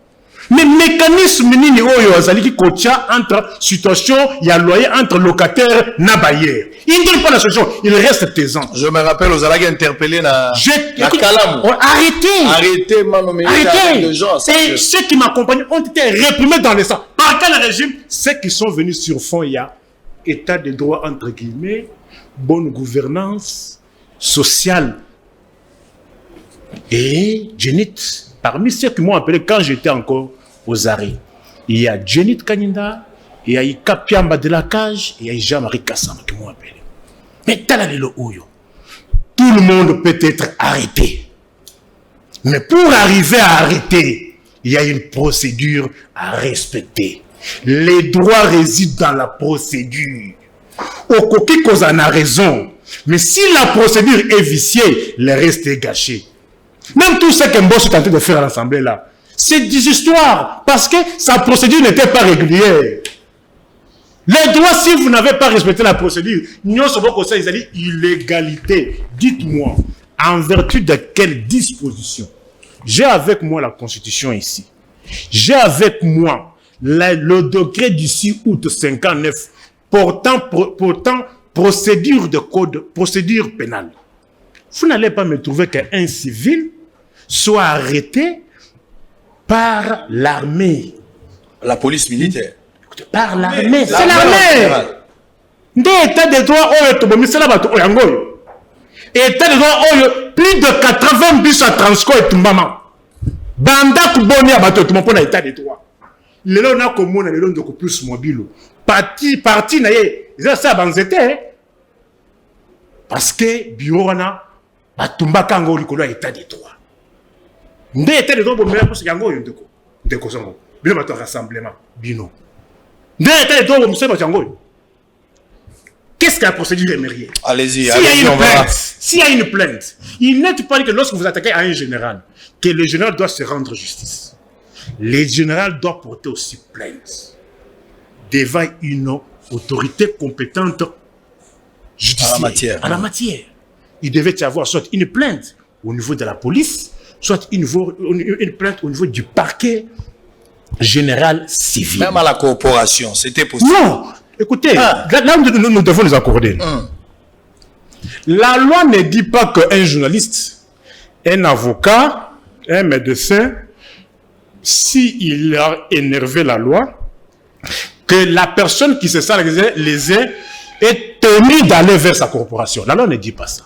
Mais mécanisme nini oyo azali qui kocha entre situation, il y a loyer entre locataire na bailleur. Il ne donne pas la solution, il reste taisant. Je me rappelle aux Alagi interpellés na Kalam. Arrêtez, arrêtez de gens. Et ceux qui m'accompagnent ont été réprimés dans les sangs. Par quel régime? Ceux qui sont venus sur fond, il y a état de droit entre guillemets, bonne gouvernance sociale. Et Djenit, parmi ceux qui m'ont appelé quand j'étais encore aux arrêts, il y a Djenit Kaninda, il y a Ikapiamba de la Cage, et il y a Jean-Marie Kassam qui m'ont appelé. Mais talalelo Oyo, tout le monde peut être arrêté. Mais pour arriver à arrêter, il y a une procédure à respecter. Les droits résident dans la procédure. Okoki en a raison. Mais si la procédure est viciée, le reste est gâché. Même tout ce que Mbosso est en train de faire à l'Assemblée là, c'est des histoires. Parce que sa procédure n'était pas régulière. Les droits, si vous n'avez pas respecté la procédure, nous sommes ils allaient illégalité. Dites-moi, en vertu de quelle disposition? J'ai avec moi la Constitution ici. J'ai avec moi le décret du 6 août 59 portant procédure de code, procédure pénale. Vous n'allez pas me trouver qu'un civil soit arrêté par l'armée. La police militaire. Par l'armée. C'est l'armée. Des états de droit, état de droit, plus de 80 bus à transport et tout maman. Banda kuboni à bateau, tout le monde état de droit. Les gens ont commun, les gens ont plus mobile. Parti, naye, ça banzete. Parce que bureau na batumba kango likolo état de droit. Ndé état de droit pour me pour yango yondeko. Ndeko songo. Bino bato rassemblement bino. Ndé état de droit pour monsieur yango. Qu'est-ce que la procédure est mériée? Allez-y, s'il y a une plainte, il n'est pas dit que lorsque vous attaquez à un général, que le général doit se rendre justice. Le général doit porter aussi plainte devant une autorité compétente judiciaire. À la matière. Il devait y avoir soit une plainte au niveau de la police, soit une plainte au niveau du parquet général civil. Même à la corporation, c'était possible. Non, écoutez, là nous devons les accorder. La loi ne dit pas qu'un journaliste, un avocat, un médecin, s'il a énervé la loi, que la personne qui se sent lésée est tenue d'aller vers sa corporation. La loi ne dit pas ça.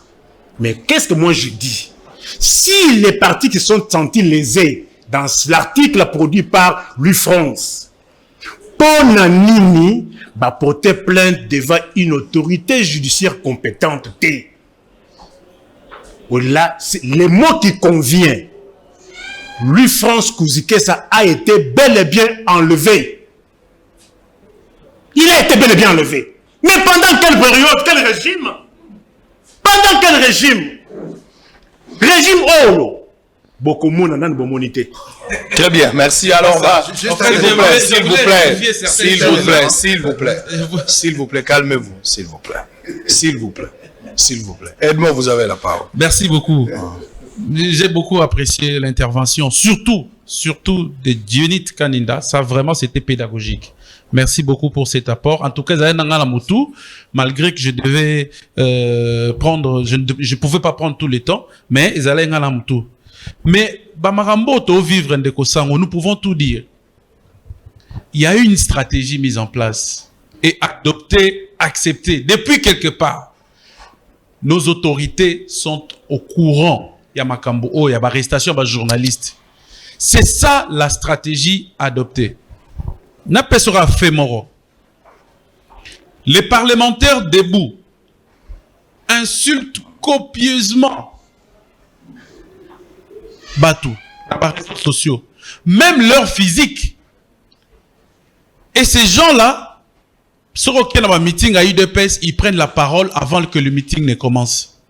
Mais qu'est-ce que moi je dis? Si les partis qui sont sentis lésés dans l'article produit par Louis France, Ponanini va porter plainte devant une autorité judiciaire compétente. Là, les mots qui conviennent. Louis France Kouzikessa a été bel et bien enlevé. Il a été bel et bien enlevé. Mais pendant quelle période, quel régime? Pendant quel régime? Régime Olo. Beaucoup de monde n'a pas monité. Très bien, merci. Alors, s'il vous plaît, calmez-vous, s'il vous plaît. Edmond, vous avez la parole. Merci beaucoup. J'ai beaucoup apprécié l'intervention, surtout de Djenit Kaninda. Ça, vraiment, c'était pédagogique. Merci beaucoup pour cet apport. En tout cas, malgré que je devais prendre, je pouvais pas prendre tout le temps, mais ils allaient à mais Bamarambo to vivre Ndeko Sango, nous pouvons tout dire. Il y a eu une stratégie mise en place et adoptée, acceptée depuis quelque part. Nos autorités sont au courant. Il y a Makambo, il y a l'arrestation de journalistes. C'est ça la stratégie adoptée. N'a sera fait moro. Les parlementaires debout insultent copieusement Batou, les réseaux sociaux, même leur physique. Et ces gens-là, sur auquel un meeting à UDPS, ils prennent la parole avant que le meeting ne commence.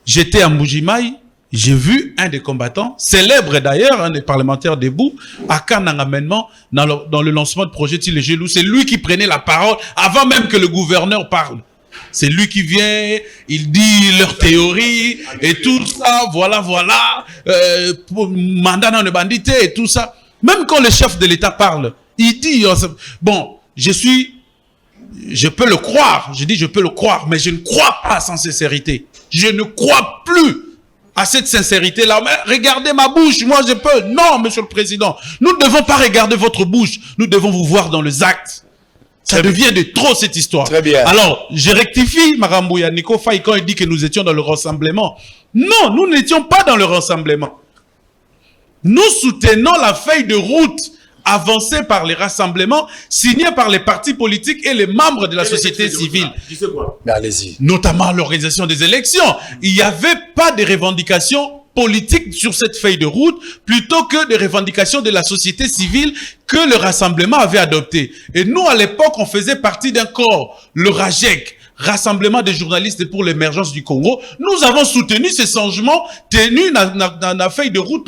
J'étais à Mbujimaï, j'ai vu un des combattants, célèbre d'ailleurs, un des parlementaires debout, à Kanangamènement, dans le lancement de projet Tile Gelou. C'est lui qui prenait la parole avant même que le gouverneur parle. C'est lui qui vient, il dit leur théorie et tout ça, voilà, mandat dans le bandité et tout ça. Même quand le chef de l'État parle, il dit, bon, je peux le croire, je dis je peux le croire, mais je ne crois pas sans sincérité. Je ne crois plus à cette sincérité-là. Mais regardez ma bouche, moi je peux. Non, monsieur le président, nous ne devons pas regarder votre bouche, nous devons vous voir dans les actes. Ça devient de trop cette histoire. Très bien. Alors, je rectifie Marambouya Nico Faye quand il dit que nous étions dans le rassemblement. Non, nous n'étions pas dans le rassemblement. Nous soutenons la feuille de route avancée par les rassemblements, signée par les partis politiques et les membres de la société civile. Tu sais quoi? Mais allez-y. Notamment l'organisation des élections. Il n'y avait pas de revendications politiques sur cette feuille de route, plutôt que des revendications de la société civile que le rassemblement avait adopté. Et nous, à l'époque, on faisait partie d'un corps, le RAJEC, Rassemblement des journalistes pour l'émergence du Congo. Nous avons soutenu ces changements tenus dans la feuille de route.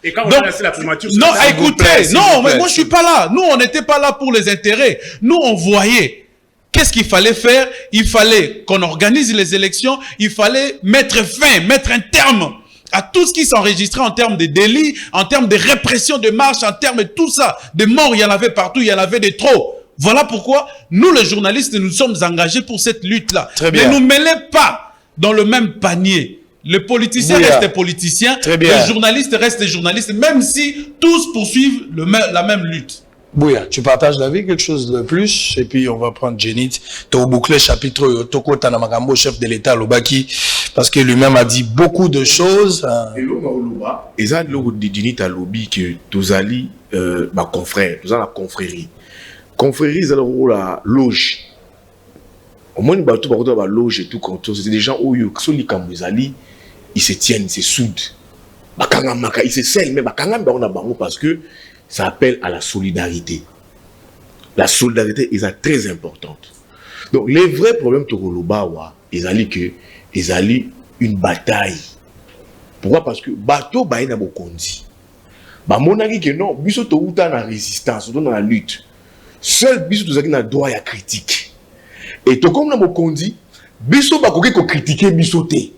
Et quand on donc, a lancé la primature, non, écoutez, non, mais moi je suis pas là. Nous, on n'était pas là pour les intérêts. Nous, on voyait. Qu'est-ce qu'il fallait faire? Il fallait qu'on organise les élections. Il fallait mettre un terme à tout ce qui s'enregistrait en termes de délits, en termes de répression de marche, en termes de tout ça. Des morts, il y en avait partout, il y en avait de trop. Voilà pourquoi nous, les journalistes, nous sommes engagés pour cette lutte-là. Ne nous mêlez pas dans le même panier. Les politiciens restent politiciens, les journalistes restent journalistes, même si tous poursuivent la même lutte. Bouya, tu partages la vie, quelque chose de plus, et puis on va prendre Jenit. Tu as bouclé chapitre Toko Tanamagambo, chef de l'État, Lobaki, parce que lui-même a dit beaucoup de choses. Et l'Oba, et ça, l'Oba de Jenit a lobby que tous ali, ma confrère, tous la confrérie. Confrérie, c'est la loge. Au moins, nous avons la loge et tout, c'est des gens où ils se tiennent, ils se soudent. Ils se scellent, mais parce que ça appelle à la solidarité. La solidarité est très importante. Donc, les vrais problèmes de Roloba, ils allaient une bataille. Pourquoi? Parce que bateau, il y a beaucoup de choses. Mon avis que non, il y a la résistance, dans la lutte. Seul biso tozaki na droit ya critique. Et to comme na mokondi, biso ba koki ko critiquer biso te.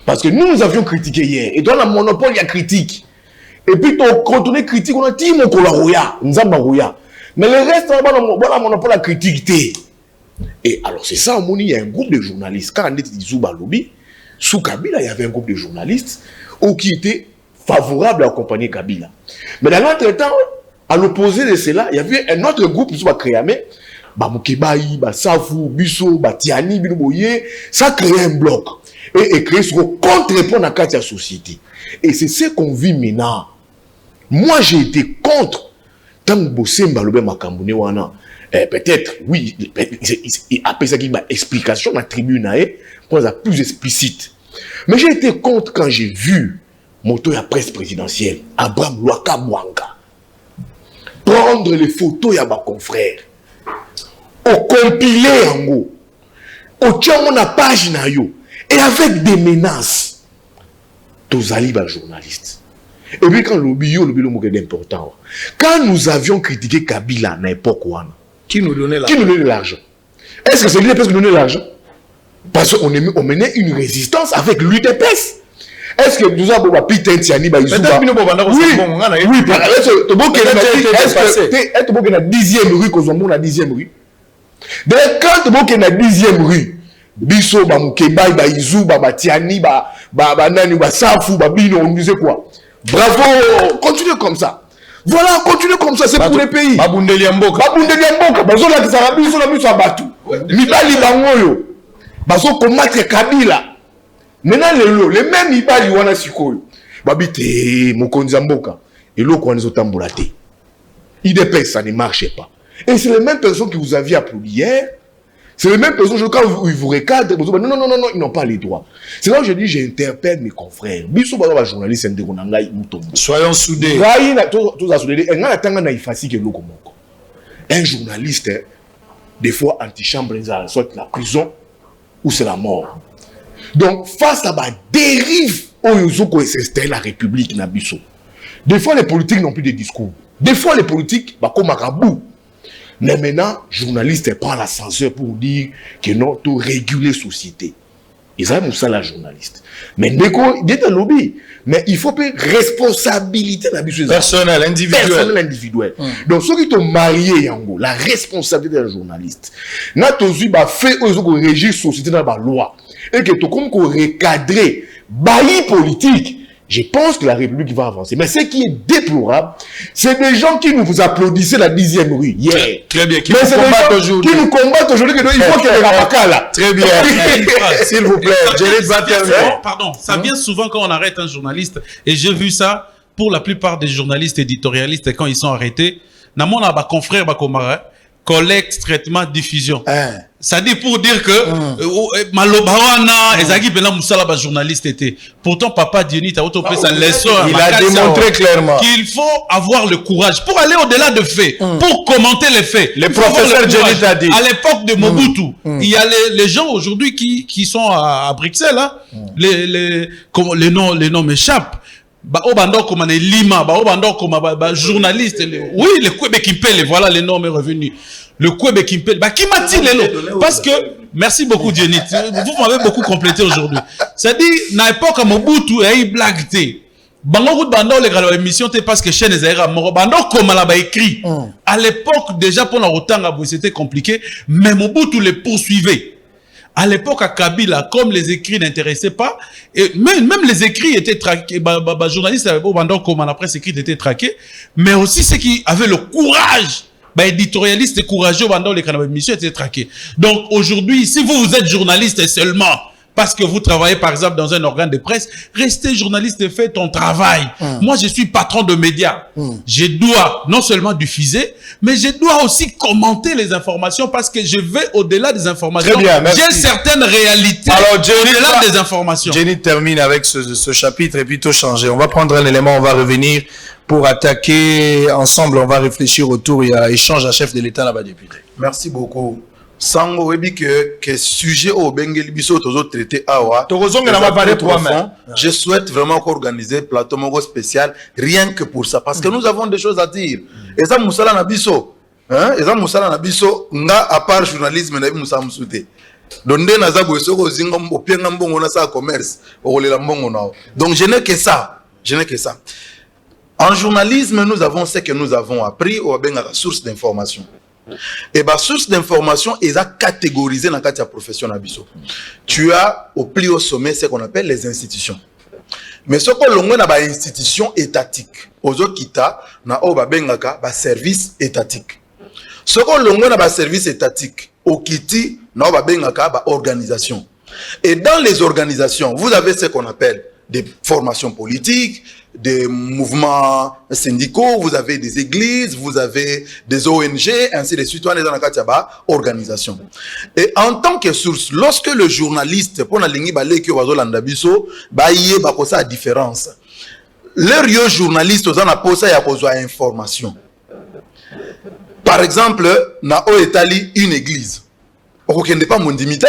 Parce que nous avions critiqué hier et dans la monopole il y a critique. Et puis quand on est critique on a dit mon kolaroya, nzamba roya. Mais le reste on a monopole la critique te. Et alors c'est ça il y a un groupe de journalistes quand on était Zouba Lobby, sous Kabila il y avait un groupe de journalistes qui étaient favorables à accompagner Kabila. Mais dans l'entretemps à l'opposé de cela, il y avait un autre groupe qui s'est créé, Mukebaï, Safu, Bisso, Tiani, Binoboye, ça crée un bloc. Et créé ce contre-répondre à la société. Et c'est ce qu'on vit maintenant. Moi, j'ai été contre. Tant que Bossemba, le Makamboune, peut-être, oui, après ça, il y a une explication dans la tribune, pour être plus explicite. Mais j'ai été contre quand j'ai vu moto la presse présidentielle, Abraham Lwaka Mwanga. Prendre les photos de mes confrères, au compiler en haut, au tient la page na yo, et avec des menaces, tous ali ba journalistes. Et puis quand le d'important, quand nous avions critiqué Kabila à l'époque, qui nous donnait l'argent? Est-ce que c'est lui qui nous donnait l'argent? Parce qu'on menait une résistance avec l'UDPS. Est-ce que nous avons Peter Tiani oui, est-ce que tu as 10e rue, qu'on a 10e rue? D'ailleurs, quand tu as 10e rue, Bisso, Mukeba, Izou, Tiani, Nani, Safu, Bino, on disait quoi? Bravo, continuez comme ça. Voilà, continuez comme ça, c'est pour les pays. Babundeli Mboka. Bazola qui s'arabie, ils sont la mise à Batou. Mibali Bangoyo. Bazo combattre Kabila. Maintenant, les mêmes Ibali wana sikoyo. Babite, Mokonzi Mboka. Et l'eau qu'on les a tambulaté. IDPS, ça ne marchait pas. Et c'est les mêmes personnes que vous aviez applaudi hier. C'est les mêmes personnes, quand ils vous recadrent, non, ils n'ont pas les droits. C'est là où je dis, j'interpelle mes confrères. Soyons soudés. Un journaliste, des fois, anti-chambre, soit la prison ou c'est la mort. Donc, face à la dérive, où s'installe la République, des fois, les politiques n'ont plus de discours. Des fois, les politiques, comme Marabou. Mais maintenant, journaliste prend la censure pour dire que non, tout réguler la société. Ils ont ça la journaliste. Mais Ndeko, il est un lobby. Mais il faut payer responsabilité personnelle, individuelle. Donc, ceux qui t'ont marié, Yango, la responsabilité de la journaliste. N'a pas fait aux régir société dans la loi. Et que tout comme qu'on recadrer, bailli politique. Je pense que la République va avancer. Mais ce qui est déplorable, c'est des gens qui nous applaudissaient la 10e rue hier. Très bien. Qui nous combattent aujourd'hui. Il faut qu'il y ait des là. Très bien. S'il vous plaît. Pardon. Ça vient souvent quand on arrête un journaliste. Et j'ai vu ça pour la plupart des journalistes éditorialistes quand ils sont arrêtés. Namon a confrère Bakomara. Collecte, traitement, diffusion. Ça dit pour dire que Malobawana, Ezagi Bena Moussala, journaliste était. Pourtant, Papa Diony a autopé sa leçon. Il a démontré clairement qu'il faut avoir le courage pour aller au-delà de faits, pour commenter les faits. Le professeur Diony t'a dit. À l'époque de Mobutu, il y a les gens aujourd'hui qui sont à Bruxelles, hein, les noms m'échappent. Obando comme Lima, Obando comme journaliste, oui, le Kwebe Kimpele, voilà les noms est revenu. Le Kwebe Kimpele, qui m'a-t-il les noms? Parce que, merci beaucoup Diony, vous m'avez beaucoup complété aujourd'hui. C'est-à-dire, à l'époque, à Mobutu, il y a eu blague. Bango Bando, les gars, l'émission, c'est parce que chaîne Zaira, Bando comme elle a écrit. À l'époque, déjà, pour la c'était compliqué, mais Mobutu les poursuivait. À l'époque, à Kabila, comme les écrits n'intéressaient pas, et même les écrits étaient traqués, journalistes, comme la presse écrite était traquée, mais aussi ceux qui avaient le courage, éditorialistes et courageux, les canaux d'émission étaient traqués. Donc aujourd'hui, si vous êtes journaliste seulement, parce que vous travaillez par exemple dans un organe de presse, restez journaliste et faites ton travail. Moi, je suis patron de médias. Je dois non seulement diffuser, mais je dois aussi commenter les informations parce que je vais au-delà des informations. J'ai certaines réalités au-delà des informations. Jenny termine avec ce chapitre et puis tout changer. On va prendre un élément, on va revenir pour attaquer ensemble. On va réfléchir autour. Il y a échange à chef de l'État là-bas député. Merci beaucoup. Sango webi que sujet au Bengel biso tozo traité awa. Je souhaite vraiment organiser plateau mogo spécial rien que pour ça parce que nous avons des choses à dire. Et ça musala na biso, hein? Et ça musala na biso nga à part journalisme na musa musute. Donde na za boso ko zinga opienga mbongo na sa commerce, okolela mbongo nao. Donc je n'ai que ça. Je n'ai que ça. En journalisme, nous avons ce que nous avons appris au benga source d'information. Et bah source d'information est catégorisée dans la profession nabiso. Tu as au plus haut sommet ce qu'on appelle les institutions. Mais ce qu'on l'on a ba institution étatique. Aux autres kita na o ba bengaka ba service étatique. Ce qu'on l'on a ba service étatique. Au kiti na o ba bengaka ba organisation. Et dans les organisations, vous avez ce qu'on appelle des formations politiques, des mouvements syndicaux, vous avez des églises, vous avez des ONG, ainsi de suite, on est dans la organisation. Et en tant que source, lorsque le journaliste, pour la ligne, la différence. Le journaliste, on a posé information. Par exemple, na o Italie, une église. Pas mon dimité.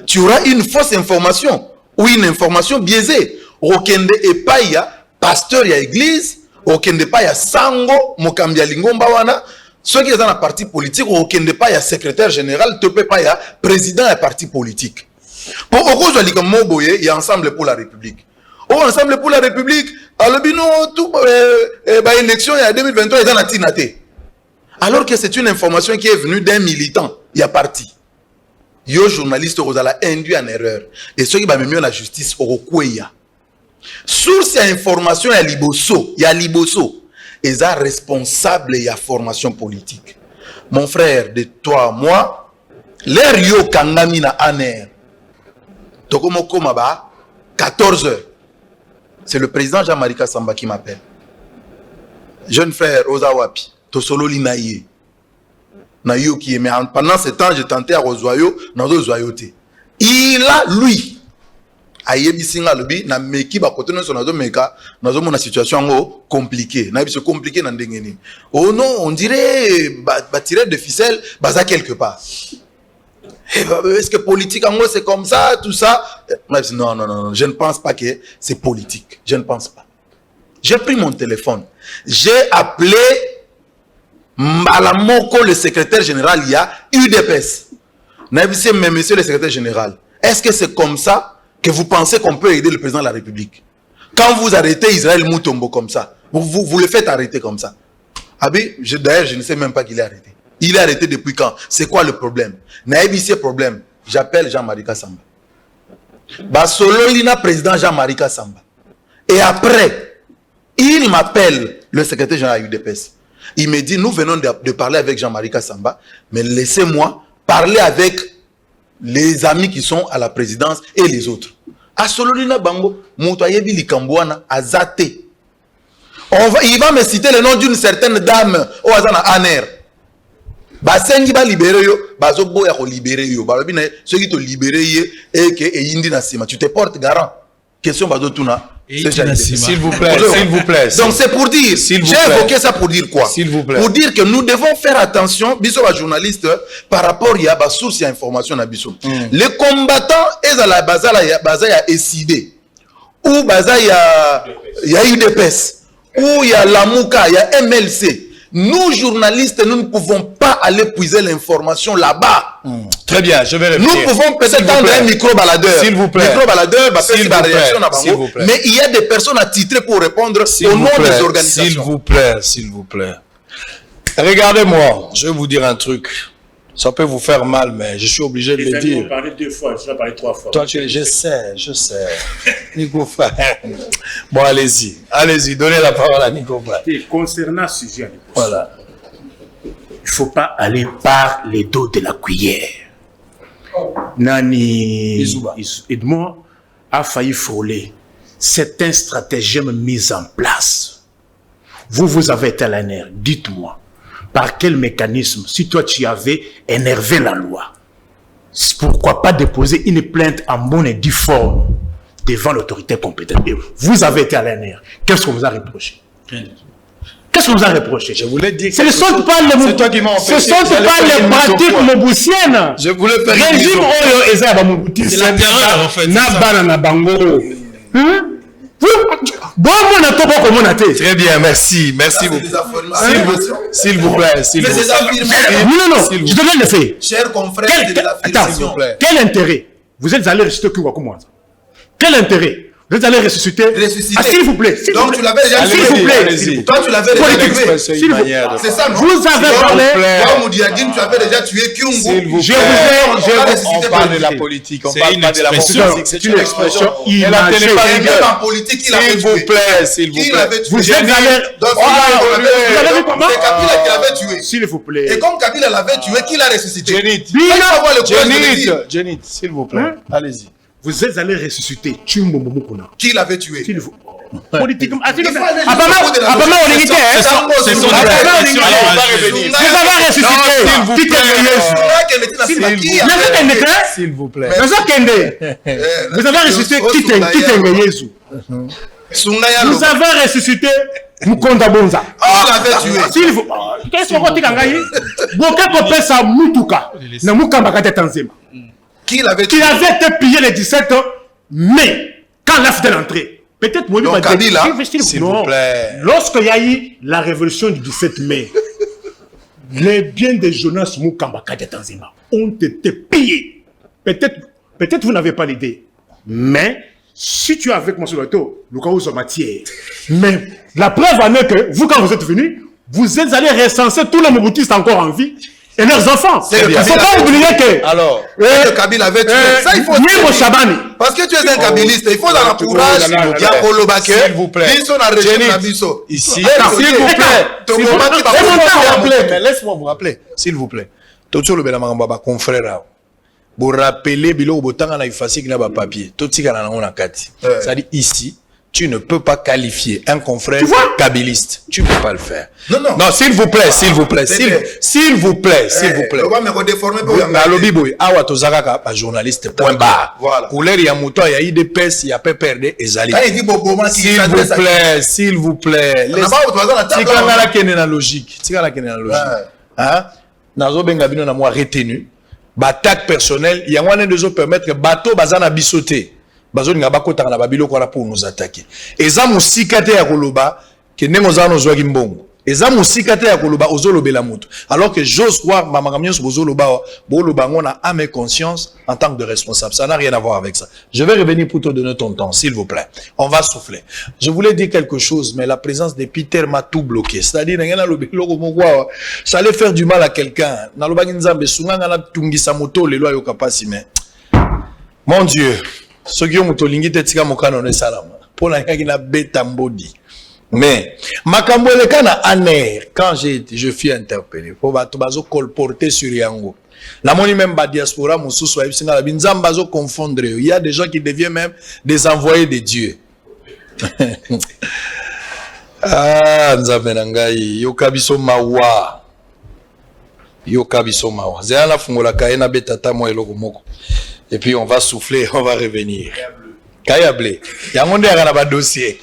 Tu auras une fausse information ou une information biaisée. Okende epaya pasteur ya église, okende pa ya sango mokambi ya lingomba wana, ceux qui sont dans la parti politique, okende pa ya secrétaire général, te peut pas ya président ya parti politique. Pour okozo li comme moboye, il y a Ensemble pour la République. Ensemble pour la République, alors bino tout élection ya 2023 dans la tinate. Alors que c'est une information qui est venue d'un militant, il y a parti. Yo journaliste vous a induit en erreur. Et ceux qui va mieux la justice au kweya. Source ya information ya liboso ils sont responsables de la formation politique. Mon frère, de toi, moi, l'air yo kangami na aner. Tokomo komaba 14h. C'est le président Jean-Marie Samba qui m'appelle. Jeune frère Ozawapi, tosolo linaye. Na yo qui mais pendant ce temps j'ai tenté à rezoyo na zoyote. Il a lui ayebisinga lobi na meki ba kote so nazo meka nazo mona situation ngo compliquée na biso compliqué na ndengeni. Oh non, on dirait ba tirer de ficelle baza quelque part. Est-ce que politique en gros c'est comme ça tout ça? Non, je ne pense pas que c'est politique. Je ne pense pas. J'ai pris mon téléphone. J'ai appelé Mbalamoko, le secrétaire général, il y a UDPS. N'a dit, mais monsieur le secrétaire général, est-ce que c'est comme ça? que vous pensez qu'on peut aider le président de la République. Quand vous arrêtez Israël Moutombo comme ça, vous le faites arrêter comme ça. D'ailleurs, je ne sais même pas qu'il est arrêté. Il est arrêté depuis quand? C'est quoi le problème? Naïbi, c'est problème. J'appelle Jean-Marie Kassamba. Sololina, président Jean-Marie Kassamba. Et après, il m'appelle, le secrétaire général UDPS. Il me dit, nous venons de parler avec Jean-Marie Kassamba, mais laissez-moi parler avec les amis qui sont à la présidence et les autres. A Sololina Bango, Moutayebi Likambouana, Azate. Il va me citer le nom d'une certaine dame au Azana Aner. Basengi ba libéré yo, bazobo ya ko libéré yo. Balobina ceux qui te libéré et que yindi na sima. Tu te portes garant. Question bazotuna. S'il vous plaît, s'il vous plaît. Donc c'est pour dire, j'ai évoqué ça pour dire quoi? S'il vous plaît. Pour dire que nous devons faire attention, biso ba journaliste, par rapport à ba source à information na biso. Les combattants et à la bazala ya SID ou baza ya UDPS ou il y a Lamouka, il y a MLC. Nous, journalistes, nous ne pouvons pas aller puiser l'information là-bas. Très bien, je vais répéter. Nous pouvons peut-être tendre un micro-baladeur. S'il vous plaît. Micro-baladeur, s'il vous plaît. Mais il y a des personnes attitrées pour répondre au nom des organisations. S'il vous plaît, s'il vous plaît. Regardez-moi, je vais vous dire un truc. Ça peut vous faire mal, mais je suis obligé de le dire. Tu as parlé 2 fois, tu as parlé 3 fois. Toi, je sais. Nico frère. Bon, allez-y, donnez la parole à Nico frère. Concernant ce sujet, voilà. Il ne faut pas aller par les dos de la cuillère. Nani Edmond a failli frôler. C'est un stratagème mis en place. Vous avez été à la nerf. Dites-moi. Par quel mécanisme, si toi tu avais énervé la loi, pourquoi pas déposer une plainte en bonne et due forme devant l'autorité compétente? Vous avez été à la nerf. Qu'est-ce qu'on vous a reproché? Qu'est-ce qu'on vous a reproché? Je voulais dire. Ce ne sont pas les pratiques moboussiennes. Je voulais faire régime Oyo Eza Mobouti. C'est la terreur en fait. Nabana na bango. Bon, très bien, merci beaucoup. S'il vous plaît, Non, je te donne le fait. Chers confrères, s'il vous plaît. Quel intérêt? Vous êtes allé ressusciter Kingakumwanza. Quel intérêt? Vous êtes allé ressusciter. Ah, s'il vous plaît. Donc tu l'avais déjà s'il vous plaît. Toi tu l'avais déjà tué. C'est ça, non? Vous avez parlé. Toi, Moudiadine, tu avais déjà tué Kyungu. On parle de la politique. On parle pas de la politique. C'est une expression imagée. En politique, il avait tué. S'il vous plaît. Vous êtes allé. Vous avez vu comment? C'est Kabila qui l'avait tué. S'il vous plaît. Et comme Kabila l'avait tué, qui l'a ressuscité? Jenit, s'il vous plaît. Allez-y. Vous êtes allé ressusciter Tchumbo Momokuna. Qui l'avait tué? Politiquement. C'est son s'il vous plaît. Vous avez ressuscité Kitenge Yesu. Vous avez ressuscité Mukonda Bonza. Qui l'avait tué? S'il vous qu'est-ce qu'on dit Kangayi? Boka Kopesa Mutuka. Na Mukamba Kate Tanzema. Qui l'avait tué? Qui avait été pillé le 17 mai, quand l'AF de l'entrée. Peut-être moi, s'il vous plaît. Lorsqu'il y a eu la révolution du 17 mai, les biens des Jonas Mukamba Kate Tanzema ont été pillés. Peut-être vous n'avez pas l'idée. Mais si tu es avec moi sur le dos, nous avons matière. Mais la preuve en est que vous, quand vous êtes venus, vous êtes allés recenser tous les Mobutistes encore en vie et leurs enfants. Il ne faut pas oublier que. Alors, le Kabila avait tué. Ça, il faut dire. Parce que tu es un kabiliste, il faut dans l'entourage. Il y a Kolobake. S'il vous plaît. Ici. S'il vous plaît. Laisse-moi vous rappeler. S'il vous plaît. Toto le Belamamba, confrère. Vous rappelez, Bilo, Botanga na effacer qu'il n'a pas papier. Tout ce qu'il y a dans la carte. Ça dit ici. Tu ne peux pas qualifier un confrère kabiliste. Tu ne peux pas le faire. Non, s'il vous plaît, s'il vous plaît. S'il vous plaît. On va me redéformer pour Awa Tozaraka, journaliste, point barre. Couleur, il y a Mouton, il y a IDPS, il y a PPRD et Zali. S'il vous plaît. Tikangala kene na logique. Nazo Bengabino na moi retenu. Batak personnel, il y a un de nous permettre que bateau bazana bisoté. Bazoni nga bakota na babilo kwa pour nous attaquer. Eza musika te ya koloba ke nengo za no zwa kimbongo. eza musika te ya koloba ozolobela mutu alors que j'ose croire makambo nyonso bozoloba ngo na âme et conscience en tant que de responsable. Ça n'a rien à voir avec ça. Je vais revenir pour te donner ton temps, s'il vous plaît. On va souffler. Je voulais dire quelque chose, mais la présence de Peter m'a tout bloqué. C'est-à-dire ça allait faire du mal à quelqu'un. Mon Dieu, ce qui ont motolingi te tika mokano ne salama. Pour la na beta mbodi. Mais makambo le kana aner quand je fus interpellé pour bazo colporter sur yango. La moni même ba diaspora mususu wa singa la binzamba zo confondre. Il y a des gens qui deviennent même des envoyés de Dieu. Ah nzambe na ngai yokabiso mawa. Yokabiso mawa. Zela fungola kaena betata mo eloko moko. Et puis on va souffler, on va revenir. Kayablé. Yangonde yaka ba dossier.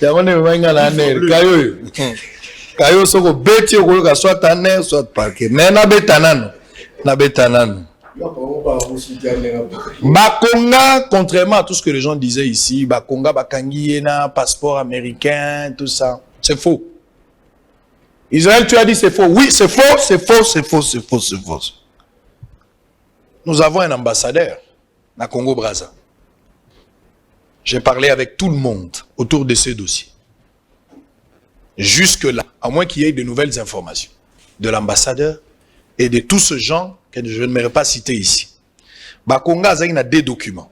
Yangonde mwenga na ner. Kayo soko beti okoloka soit aner soit parquet. Mais na betanano. Bakonga, contrairement à tout ce que les gens disaient ici, Bakonga, Bakangi, passeport américain, tout ça, c'est faux. Israël, tu as dit c'est faux. Oui, c'est faux, c'est faux, c'est faux, c'est faux, c'est faux. Nous avons un ambassadeur à Congo-Brazza. J'ai parlé avec tout le monde autour de ce dossier. Jusque-là, à moins qu'il y ait de nouvelles informations de l'ambassadeur et de tous ces gens que je ne m'aurais pas cités ici. Bakonga a deux documents.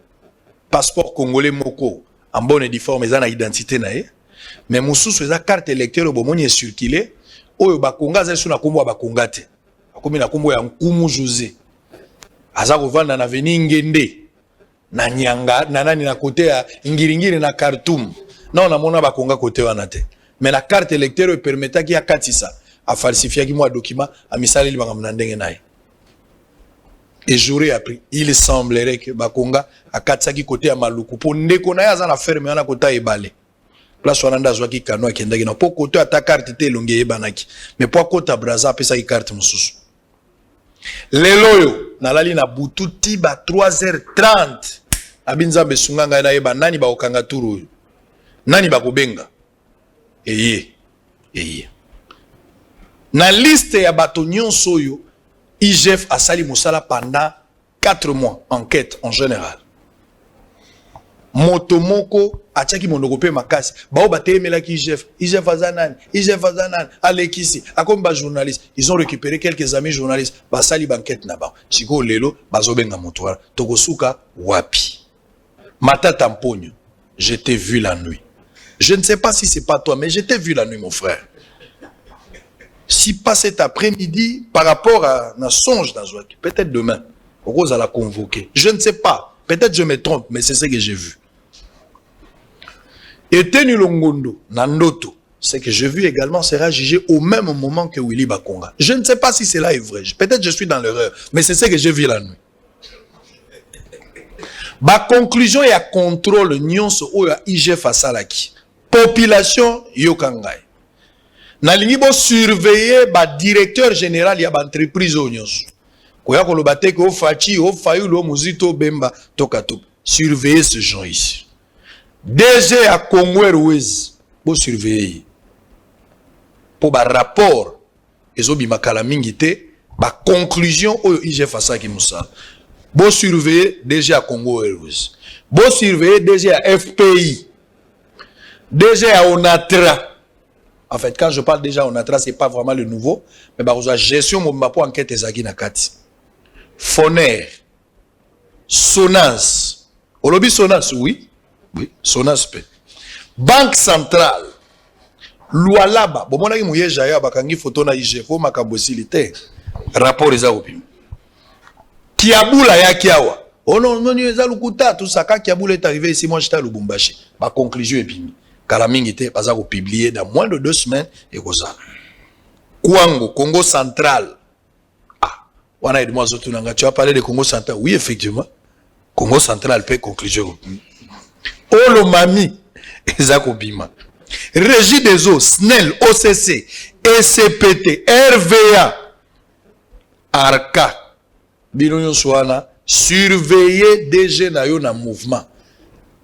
Passeport congolais moko en bonne et due forme, ils ont une identité. Mais Moussous, ils ont carte électorale qui est circulée. Oyo Bakonga a sur la combo à Bakonga. Comme la combo à Nkumu José. Aza kovanda na veni ngende. Na nyanga, na nani na côté à Ngiringiri na Khartoum. Non, na mona Bakonga côté wanate. Mais la carte électorale permettait qu'il y a katisa. A falsifié qui moi document a misali li bangam ndenge nae. Et j'aurais appris, il semblerait que Bakonga a katsaki côté à Maluku pour ndeko na ya za na ferme na kota ebale. Place wananda zwaki kano akendaki na po côté ata carte te longe ebanaki. Mais po kota Brazza pesa ki carte mususu. Leloyo nalali na butu tiba 3h30. Abinza besunganga na eba nani ba okanga turu. Nani ba kobenga. Eye. Na liste ya bato nyonso yo, IGF a sali musala pendant 4 mois, enquête en général. Motomoko atiaki monoko pe makasi. Bao batemela ki IGF azanan, Alekisi, akomba journaliste. Ils ont récupéré quelques amis journalistes. Basali banquette na ba. Siko lelo bazobenga motoara. Tokosuka wapi. Mata Tamponyo, je t'ai vu la nuit. Je ne sais pas si c'est pas toi, mais je t'ai vu la nuit, mon frère. Si pas cet après-midi, par rapport à un songe d'Azouaki, peut-être demain, Rose a la convoqué. Je ne sais pas. Peut-être je me trompe, mais c'est ce que j'ai vu. Et Tenu Longondo, Nandoto, ce que j'ai vu également sera jugé au même moment que Willy Bakonga. Je ne sais pas si cela est vrai. Peut-être je suis dans l'erreur, mais c'est ce que j'ai vu la nuit. Ma conclusion est à contrôle nyonso ou à IGF Asalaki. Population Yokangai. Nalingi bo surveiller ba directeur général ya ba entreprise onyonso. Koya ko lobate ko fachi o fayu lo muzito bemba tokato. Surveiller ce gens ici. DG à Congo Airways bo surveiller. Pour ba rapport ezobi makala mingi te ba conclusion o IGF Asaki Moussa. Bo surveiller DG à Congo Airways. Bo surveiller DG à FPI. DG à Onatra. En fait, quand je parle déjà Onatra, ce n'est pas vraiment le nouveau, mais la gestion de ma enquête est Zagi Nakati. Foner, Sonas. Olobi Sonas, oui. Oui, Sonas. Banque centrale. Lualaba. Bon, mon ami Mouye Jaya, Bakangi photo na IGFO, Makabosilité. Rapport les Aopi. Kiabula ya Kiawa. Oh non, non, Lukuta, tout ça. Quand Kiabula est arrivé ici, moi j'étais à Lubumbashi. Ma conclusion est pimi. Kalaming était pas à publier dans moins de 2 semaines et ça. Kwango, Congo central. Ah, on a dit moi tu as parlé de Congo central. Oui, effectivement. Congo central peut conclusion. Olomami, Ezako Bima. Régie des eaux, SNEL, OCC, ECPT, RVA, ARCA. Binoyon Soana, surveiller DG na yo na mouvement.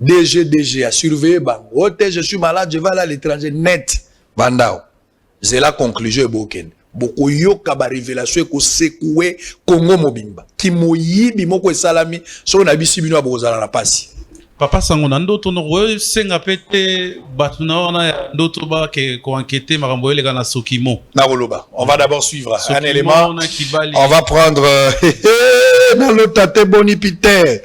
DG a surveillé Bango. Je suis malade, je vais aller à l'étranger net. Bandao. c'est la conclusion boken boko yoka ba révélation ko sekoué Congo mobimba ki moyibi moko esalami so na bisi bino abozala na pasi. Papa sango na ndoto no senga pete batuna wana ndoto ba ke ko enquêter makambo ele kana sokimo na koloba. On va d'abord suivre sokimo, un élément. On va prendre na lotate boni Peter.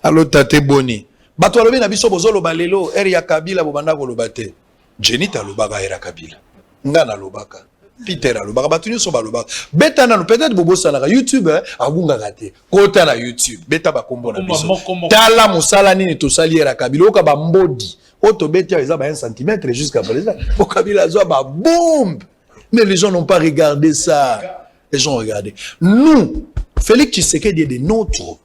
Na lotate boni. Bato alobi na biso bozolo balelo eri ya Kabila bobanda koloba te. Jenny talobaka era Kabila. Ngana lobaka. Peter alobaka bato nyonso balobaka. Beta nanu peut-être bobosanaka YouTube abungaka te. Kota na YouTube. Beta bakombo na biso. Tala mosala nini tosali era Kabila oka ba mbodi. Oto beta eza ba 1 cm jusqu'à présent. O Kabila zo ba bombe. Mais les gens n'ont pas regardé ça. Les gens ont regardé. Nous, Félix Tshisekedi est des nôtres.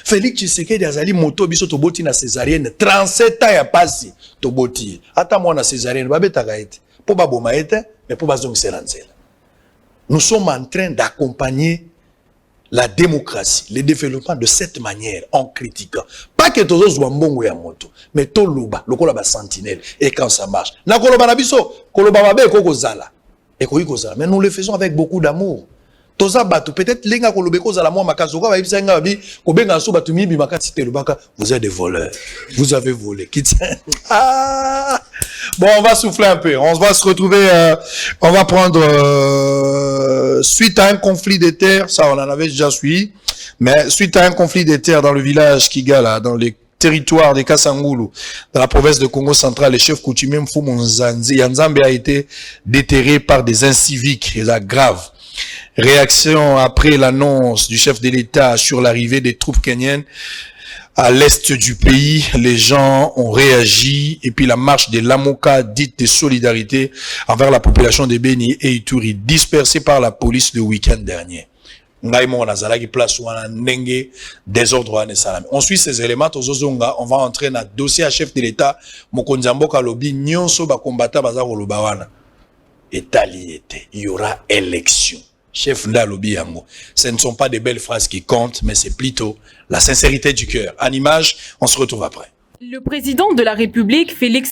Félix Tshisekedi azali moto biso toboti na césarienne 37 ans ya pasi toboti. Ata moi na césarienne babetaka ete. Po baboma ete mais pour bazongisela nzela. Nous sommes en train d'accompagner la démocratie, le développement de cette manière en critiquant. Pas que tous les mbongo ya moto, mais tout loba, lokola ba sentinelle et quand ça marche. Na koloba na biso, koloba mabe ko kozala. Et ko kozala, mais nous le faisons avec beaucoup d'amour. Toza batu peut-être lenga kolobe kozala moi makazo ko ba ibisa nga bi ko benga so batu mibi makati te lobaka, vous êtes des voleurs. Vous avez volé. Ah! Bon, on va souffler un peu. On va se retrouver. On va prendre suite à un conflit des terres. Ça, on en avait déjà suivi. Mais suite à un conflit des terres dans le village Kigala, dans les territoires des Kasangulu, dans la province de Congo central, le chef coutumier Mfumu Yanzambe a été déterré par des inciviques. Et là, grave. Réaction après l'annonce du chef de l'État sur l'arrivée des troupes kenyennes à l'est du pays, les gens ont réagi et puis la marche de Lamoka dite de solidarité envers la population de Beni et Ituri dispersée par la police le week-end dernier. On suit ces éléments, on va entrer dans le dossier à chef de l'État, Mokonzambo Kalobi, Nyonso Bakombata Bazar Olobawana. Il y aura élection. Chef Ndalobi Yango. Ce ne sont pas des belles phrases qui comptent, mais c'est plutôt la sincérité du cœur. En image, on se retrouve après. Le président de la République, Félix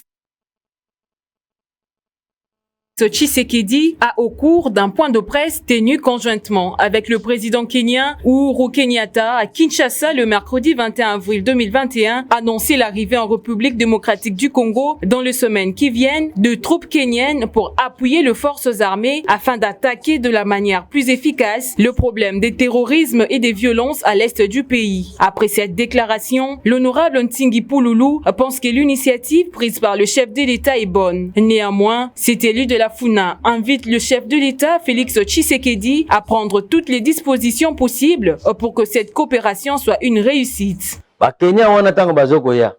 Tshisekedi a, au cours d'un point de presse tenu conjointement avec le président kenyan Uhuru Kenyatta à Kinshasa le mercredi 21 avril 2021, annoncé l'arrivée en République démocratique du Congo dans les semaines qui viennent de troupes kenyennes pour appuyer les forces armées afin d'attaquer de la manière plus efficace le problème des terrorismes et des violences à l'est du pays. Après cette déclaration, l'honorable Ntingi Pouloulou pense que l'initiative prise par le chef de l'État est bonne. Néanmoins, cet élu de la Funa invite le chef de l'État, Félix Tshisekedi, à prendre toutes les dispositions possibles pour que cette coopération soit une réussite. Kenya wana tango bazoko ya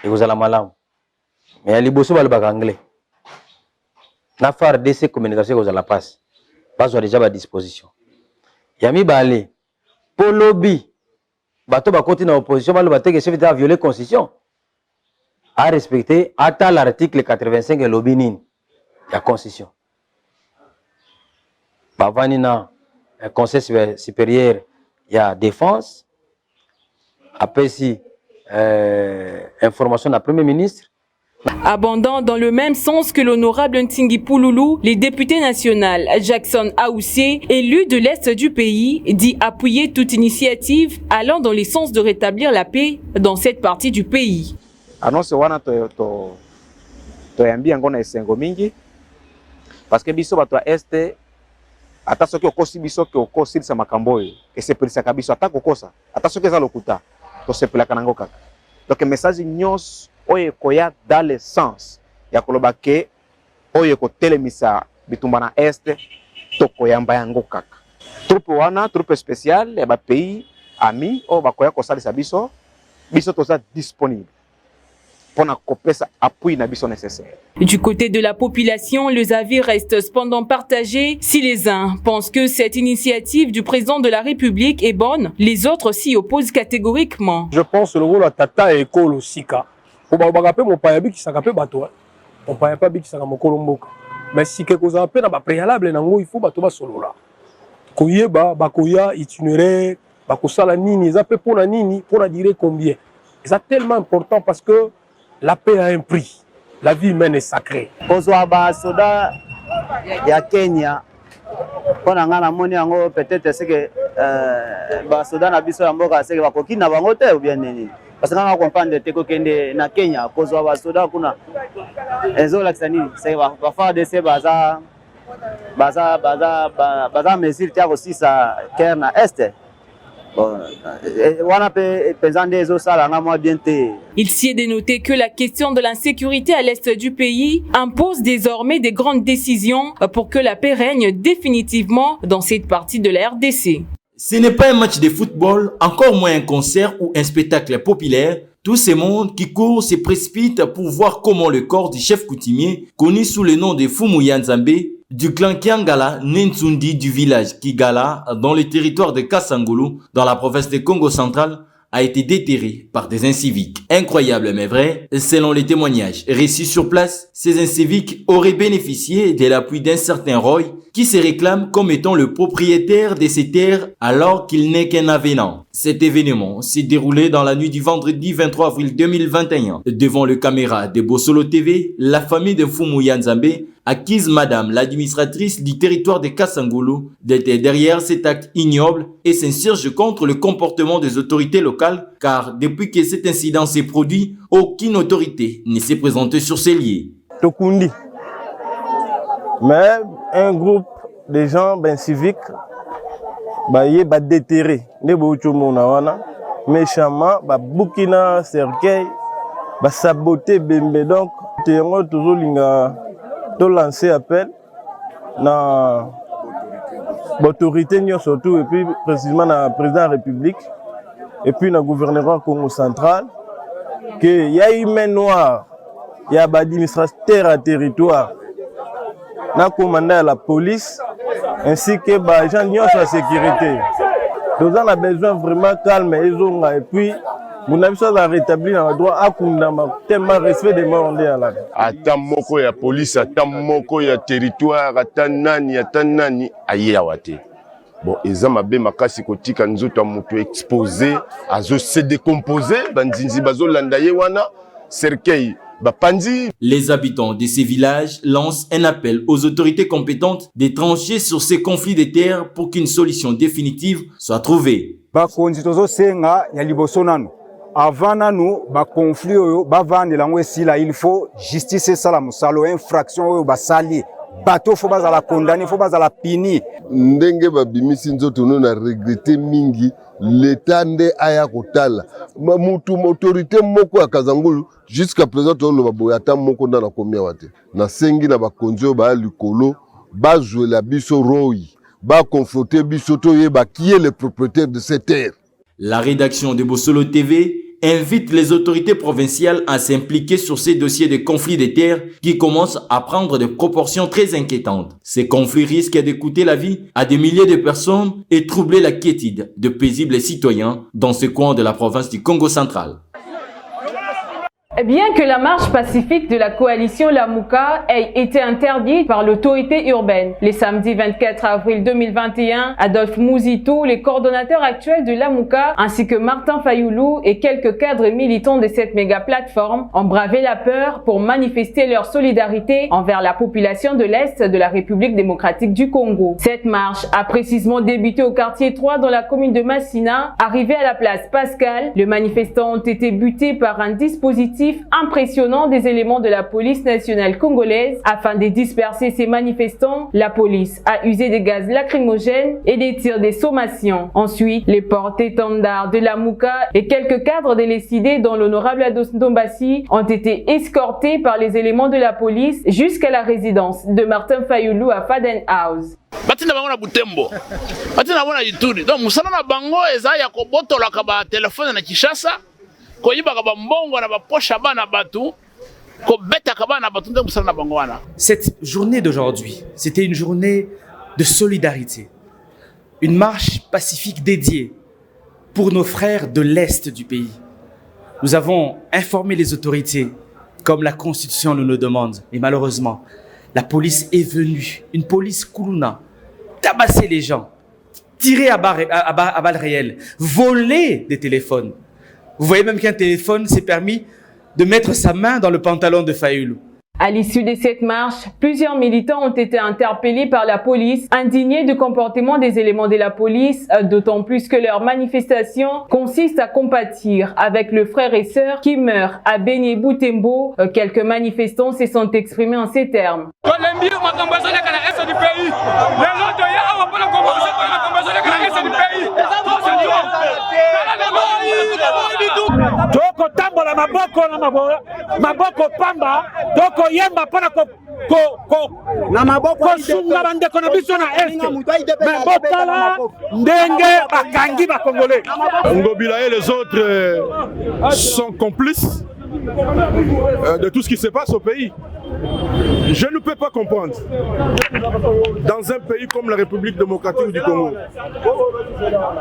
ekozala malamu mais ya liboso balobaka anglais na phare de ces communications ekozala passe bazwa déjà ba disposition ya mibale polobi bato bakoti na opposition baloba te que chef d'État a violé constitution a respecté ata l'article 85 elobi nini la constitution. Bavani na conseil supérieur il y a défense. Après si information du premier ministre. Abondant dans le même sens que l'honorable Ntingi Pouloulou, les députés nationaux Jackson Aoussé, élu de l'Est du pays, dit appuyer toute initiative allant dans le sens de rétablir la paix dans cette partie du pays. Annonce wana to yambi ngona esengo mingi parce que biso bato este ata soki okosi biso ke okosi sa makambo oyo esepelisa biso ata kokosa ata soki eza lokuta to sepelaka nango kaka. Donc message nyos oyo koya dans le sens ya koloba ke oyo ko telemisa bitumba na este to koyamba yango kaka. Troupe wana troupe spéciale ya ba pays ami o bakoya ko salisa biso toza disponible. Du côté de la population, les avis restent cependant partagés. Si les uns pensent que cette initiative du président de la République est bonne, les autres s'y opposent catégoriquement. Je pense que le rôle de Tata et Kolo Sika. Pour que mon payabi qui s'appelle bateau, mon payabi qui s'appelle Kolomboka. Mais si quelque chose appelle dans préalable, il faut bateau solo là. Koyeba, bakoya, itinéraire, bakosala nini, ça peut pour la nini, pour la dire combien. C'est tellement important parce que la paix a un prix. La vie humaine est sacrée. Kozwa ba soda ya Kenya pona nga na moni yango peut-être c'est que basoda na biso ya mboka c'est que bakoki na bango te ou bien nini parce que nga comprendre te ko kende na Kenya kozwa basoda kuna ezolakisa nini c'est ba FARDC baza mesure tia kosisa ker na este. Il s'y est dénoté que la question de l'insécurité à l'est du pays impose désormais des grandes décisions pour que la paix règne définitivement dans cette partie de la RDC. Ce n'est pas un match de football, encore moins un concert ou un spectacle populaire. Tous ces mondes qui courent se précipitent pour voir comment le corps du chef coutumier, connu sous le nom de Fumuya Nzambe, du clan Kiangala Nentsundi du village Kigala dans le territoire de Kasangulu dans la province de Congo central a été déterré par des inciviques. Incroyable mais vrai, selon les témoignages reçus sur place, ces inciviques auraient bénéficié de l'appui d'un certain Roy qui se réclame comme étant le propriétaire de ces terres alors qu'il n'est qu'un avenant. Cet événement s'est déroulé dans la nuit du vendredi 23 avril 2021. Devant le caméra de Bosolo TV, la famille de Fumuya Nzambe accuse madame l'administratrice du territoire de Kasangulu d'être derrière cet acte ignoble et s'insurge contre le comportement des autorités locales car depuis que cet incident s'est produit, aucune autorité ne s'est présentée sur ces lieux. Tokundi. Mais un groupe de gens civiques ba déterré ne bochomona wana méchamment ba bukina cercueil ba saboter bembe donc tengo toujours linga to lancer appel na l'autorité surtout et puis précisément na président de la République et puis na gouverneur Congo central que y a eu main noire y a ba administrateur à territoire na commandant la police ainsi que les agents de la sécurité. Nous avons besoin vraiment calme et puis nous avons besoin de rétablir le droit à tellement respect des morts. Ata moko ya police, ata moko ya territoire, ata nani aye awate. Bon, eza mabe makasi kotika nzoto muto exposé, azo se décomposer, banzinzi bazo landaye wana, cercueil. Les habitants de ces villages lancent un appel aux autorités compétentes de trancher sur ces conflits de terres pour qu'une solution définitive soit trouvée. Avant nanu ba conflit oyo ba vandela ngo esila il faut justice sala musalo infraction oyo basali bato faut bazala condamner faut bazala puni ndenge babimisi nzoto no na regretter mingi l'état nde aya kotala mutu autorité moko ya Kazangulu jusqu'à présent to lo boya ta moko na komia wate na sengi na bakonzo ba likolo ba jouer la biso roi ba confronter biso to yeba qui est le propriétaire de cette terre. La rédaction de Bosolo TV invite les autorités provinciales à s'impliquer sur ces dossiers de conflits de terres qui commencent à prendre des proportions très inquiétantes. Ces conflits risquent de coûter la vie à des milliers de personnes et troubler la quiétude de paisibles citoyens dans ce coin de la province du Congo central. Bien que la marche pacifique de la coalition Lamuka ait été interdite par l'autorité urbaine, le samedi 24 avril 2021, Adolphe Mouzito, le coordonnateur actuel de Lamuka, ainsi que Martin Fayoulou et quelques cadres militants de cette méga plateforme ont bravé la peur pour manifester leur solidarité envers la population de l'Est de la République démocratique du Congo. Cette marche a précisément débuté au quartier 3 dans la commune de Massina. Arrivé à la place Pascal, les manifestants ont été butés par un dispositif impressionnant des éléments de la police nationale congolaise. Afin de disperser ces manifestants, la police a usé des gaz lacrymogènes et des tirs de sommation. Ensuite, les porte-étendards de Lamuka et quelques cadres délécidés dont l'honorable Ados Ndombasi ont été escortés par les éléments de la police jusqu'à la résidence de Martin Fayoulou à Faden House. Batina bango na Butembo. Batina bango na Ituri. Donc musala na bango eza ya kobotola ka ba telefone na Kinshasa. Cette journée d'aujourd'hui, c'était une journée de solidarité, une marche pacifique dédiée pour nos frères de l'Est du pays. Nous avons informé les autorités, comme la Constitution nous le demande, et malheureusement, la police est venue, une police Kuluna, tabasser les gens, tirer à balles réelles, voler des téléphones. Vous voyez même qu'un téléphone s'est permis de mettre sa main dans le pantalon de Fayoulou. À l'issue de cette marche, plusieurs militants ont été interpellés par la police, indignés du comportement des éléments de la police, d'autant plus que leur manifestation consiste à compatir avec le frère et sœur qui meurent à Beni Boutembo. Quelques manifestants se sont exprimés en ces termes. Toko tambola maboko na maboko pamba toko yemba pona na maboko sunga bandeko na biso na este mais botala ndenge bakangi ba congolais. Ngobila et les autres sont complices de tout ce qui se passe au pays. Je ne peux pas comprendre. Dans un pays comme la République démocratique du Congo,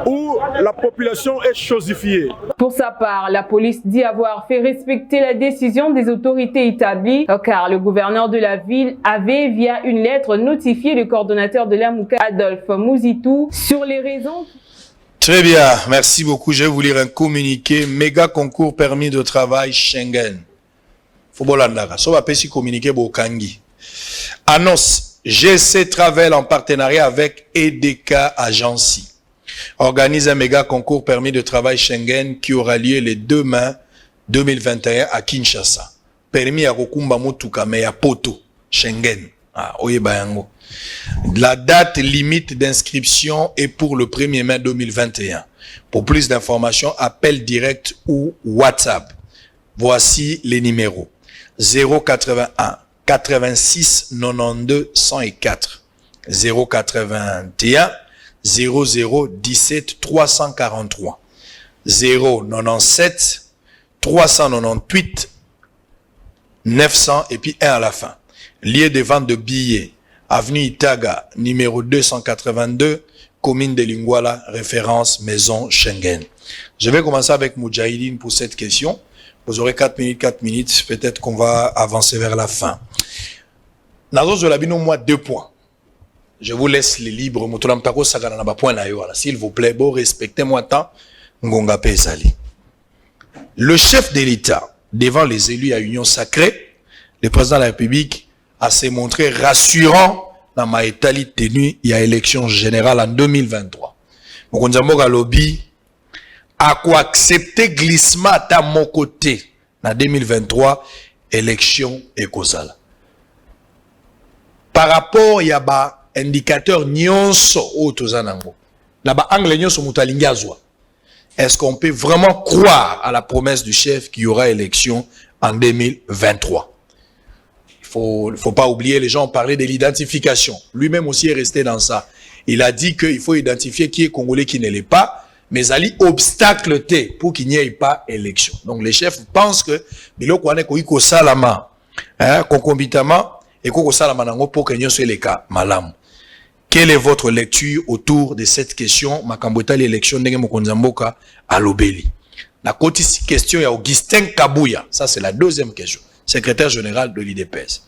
où la population est chosifiée. Pour sa part, la police dit avoir fait respecter la décision des autorités établies, car le gouverneur de la ville avait, via une lettre, notifié le coordonnateur de l'Amouka, Adolphe Mouzitou, sur les raisons. Très bien, merci beaucoup. Je vais vous lire un communiqué. Méga concours permis de travail Schengen. Fobolandara. So va pesi communiqué Bokangi. Annonce. GC Travel en partenariat avec EDK Agency organise un méga concours permis de travail Schengen qui aura lieu le 2 mai 2021 à Kinshasa. Permis à Rokumba Motuka mais à Poto Schengen. Ah, Oyebayango. La date limite d'inscription est pour le 1er mai 2021. Pour plus d'informations, appel direct ou WhatsApp. Voici les numéros. 081 86 92 104 081 00 17 343 097 398 900 et puis 1 à la fin. Lieu de vente de billets, avenue Itaga, numéro 282, commune de Lingwala, référence maison Schengen. Je vais commencer avec Moudjahidine pour cette question. Vous aurez 4 minutes, peut-être qu'on va avancer vers la fin. Nazo Zolabino, moi, 2 points. Je vous laisse les libres. S'il vous plaît, bon, respectez-moi tant. Ngonga Pesali. Le chef de l'État, devant les élus à Union Sacrée, le président de la République a se montré rassurant dans ma étalie tenue il y a élection générale en 2023. Mokonzamboka lobby a quoi accepter glissement à mon côté en 2023 élection et causale. Par rapport il y a ba indicateur nyonso otozanango. Là-bas angle nyonso mutalingi azwa. Est-ce qu'on peut vraiment croire à la promesse du chef qu'il y aura élection en 2023? Il faut pas oublier, les gens ont parlé de l'identification. Lui-même aussi est resté dans ça. Il a dit qu'il faut identifier qui est Congolais, qui ne l'est pas, mais ali obstacle T pour qu'il n'y ait pas élection. Donc les chefs pensent que biloko ane ko iko salama, concomitamment et ko salama nango pour que n'y soit les cas malam. Quelle est votre lecture autour de cette question? Makambota l'élection ndenge mokonzamboka à l'obéli. La question est Augustin Kabouya. Ça c'est la deuxième question. Secrétaire général de l'IDPS,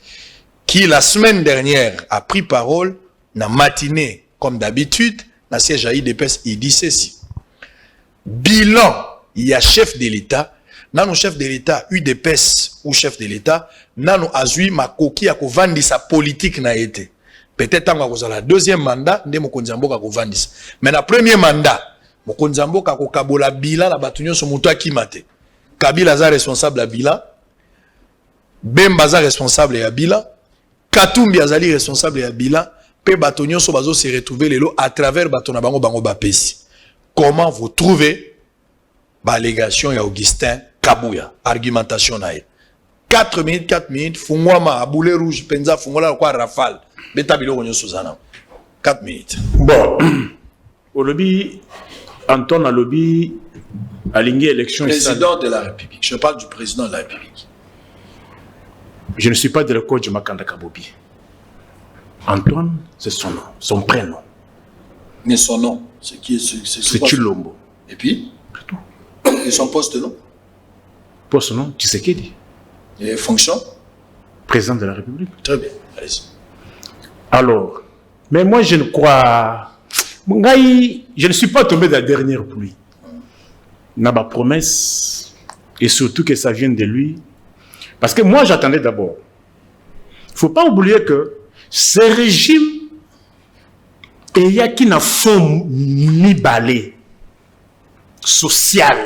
qui la semaine dernière a pris parole dans matinée, comme d'habitude, dans siège à l'IDPS, il dit ceci. Bilan, il y a chef de l'État, non chef de l'État, UDPS ou chef de l'État, non azui makoki à vendre sa politique n'a été. Peut-être que la deuxième mandat, ne mokonzambo ka vendre. Mais le premier mandat, mokonzambo ka kabola bilan la batunyo so muto akimate. Kabila za responsable à bilan. Bembaza responsable ya bilan, Katumbi azali responsable ya bilan, pe batonyo so bazo se retrouver lelo à travers batona bango bango bapesi. Comment vous trouvez l'allégation ya Augustin Kabouya, argumentation nae. 4 minutes, fungwama à boulet rouge, penza fungola kwa rafale, beta bilo konyo suzana. 4 minutes. Bon, au lobby, Antoine a lobby, aligné élection. Président de la République, je parle du président de la République. Je ne suis pas de l'école de Makanda Kabobi. Antoine, c'est son nom, son prénom. Mais son nom, c'est qui? C'est Chulombo. Et puis? Et son poste nom? Poste nom, Tshisekedi. Et fonction? Président de la République. Très bien, allez-y. Alors, mais moi je ne crois... Je ne suis pas tombé de la dernière pluie. N'a pas promesse, et surtout que ça vienne de lui. Parce que moi, j'attendais d'abord faut pas oublier que ce régime il y a qui n'a fond ni balai social,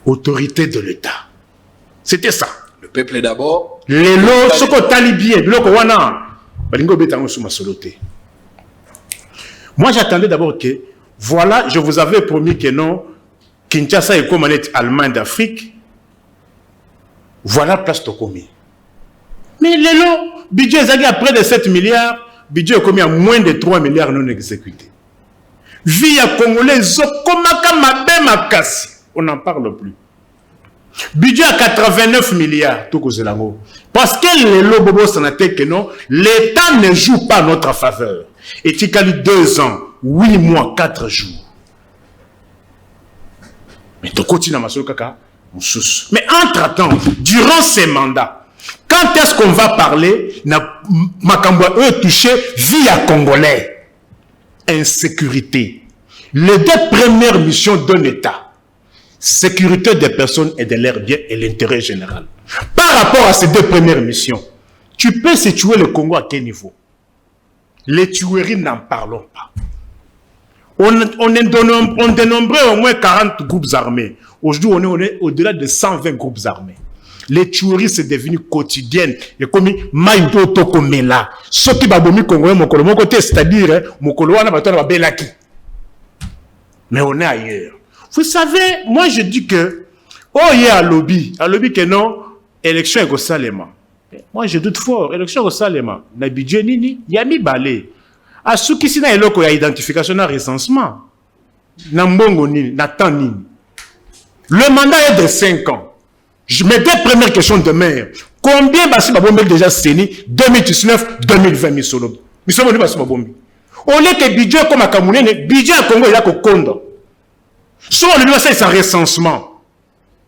autorité de l'État. C'était ça. Le peuple d'abord. Les lots, ce qu'on talibien, le Kowana, moi j'attendais d'abord que, voilà, je vous avais promis que non, Kinshasa est comme on est Allemagne d'Afrique. Voilà place Tokomi. Mais les lots, budget est à près de 7 milliards, budget est commis à moins de 3 milliards non exécutés. Via Congolais, on n'en parle plus. Budget à 89 milliards, tout Zelango. Parce que les lots bobo sanaté que non, l'État ne joue pas notre faveur. Et tu as 2 ans, 8 mois, 4 jours. Mais tu continues à m'assurer kaka. Mais entre-temps, durant ces mandats, quand est-ce qu'on va parler Makambwa touché via Congolais? Insécurité. Les 2 premières missions d'un État. Sécurité des personnes et de leurs biens et l'intérêt général. Par rapport à ces 2 premières missions, tu peux situer le Congo à quel niveau? Les tueries, n'en parlons pas. On dénombrait au moins 40 groupes armés. Aujourd'hui, on est au-delà de 120 groupes armés. Les tueries, c'est devenu quotidienne. Et comme Maïdo Tokomela, ce qui va bomber Congolais, mon côté, c'est-à-dire, mon Coloana va belaki. Mais on est ailleurs. Vous savez, moi je dis que, oh, il y a un lobby que non, élection est au Salema. Moi je doute fort, élection au Salema. Na budget nini, il y a mis balé. A ce qui s'y n'a pas identification, na recensement. Na mbongo nini, na temps nini. Le mandat est de 5 ans. Je mets 2 premières questions de maire. Combien basi babombe déjà séni 2019, 2020 misolo. Misolo ni basi babombe. On est que budget comme à Kamounene, budget à Congo il y a que Kondo. Sur le niveau, c'est un recensement.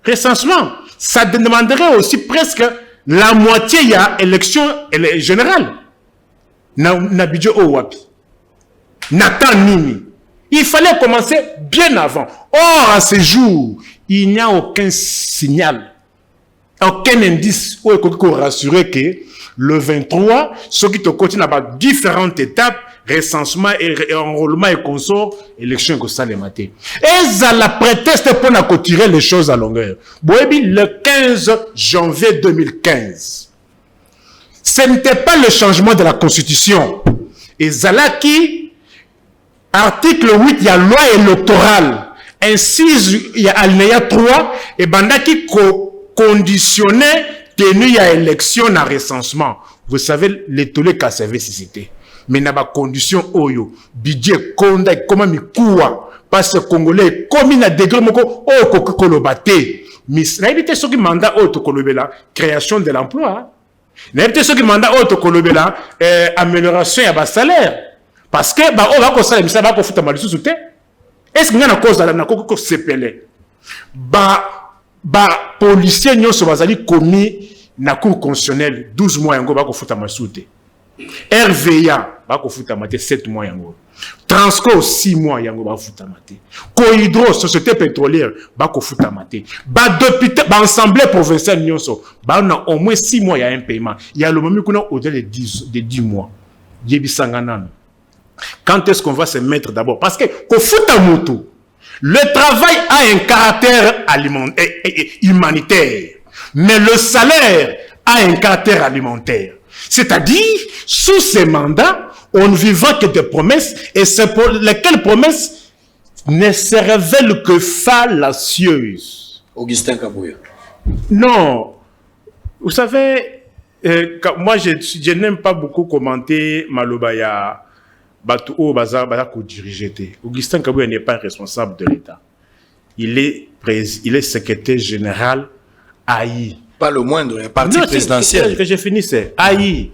Recensement, ça demanderait aussi presque la moitié, il y a élection générale. Na budget au wapi. Nathan Nini. Il fallait commencer bien avant. Or, à ce jour, il n'y a aucun signal, aucun indice où il faut rassurer que le 23, ceux qui te continuent à différentes étapes, recensement et enrôlement et consort, élection que ça les maté. Et ça la prétexte pour nous tirer les choses à longueur. Boebi, le 15 janvier 2015, ce n'était pas le changement de la constitution. Et Zalaki, article 8, il y a loi électorale. Ainsi, il y a alinéa 3, et Bandaki conditionnait tenue à élection à recensement. Vous savez, les tolés qu'a servi cité. Mais il y a des conditions oyo, budget konda comment mi koua parce que congolais comme il a degré moko o kokolobate. Mais la évité ce qui mandat auto kolobela création de l'emploi. La évité ce qui mandat auto kolobela amélioration ya ba salaire. Parce que ba o va ko salaire ça va ko futa malisu souté. Est-ce qu'il y a une cause na ko sepelé? Ba policier nyonso bazali commis na cour constitutionnelle 12 mois yango ba ko futa malisu. RVA, ba ko futa mate 7 mois yango. Transco 6 mois yango ba futa mate. Cohydro, société pétrolière, ba ko futa mate. Ba député, ba assemblée provinciale nyonso, ba na au moins 6 mois il y a un paiement. Il y a le moment qu'on a au-delà de 10 mois. Yebisanganan. Quand est-ce qu'on va se mettre d'abord? Parce que ko futa moto, le travail a un caractère humanitaire, mais le salaire a un caractère alimentaire. C'est-à-dire, sous ces mandats, on ne vivra que des promesses, et c'est pour lesquelles promesses ne se révèlent que fallacieuses. Augustin Kabouya. Non. Vous savez, moi, je n'aime pas beaucoup commenter Malobaya, Batou Baza ko diriger. Augustin Kabouya n'est pas responsable de l'État. Il est secrétaire général AI. Pas le moindre, un parti présidentiel. Que je finissais. AI,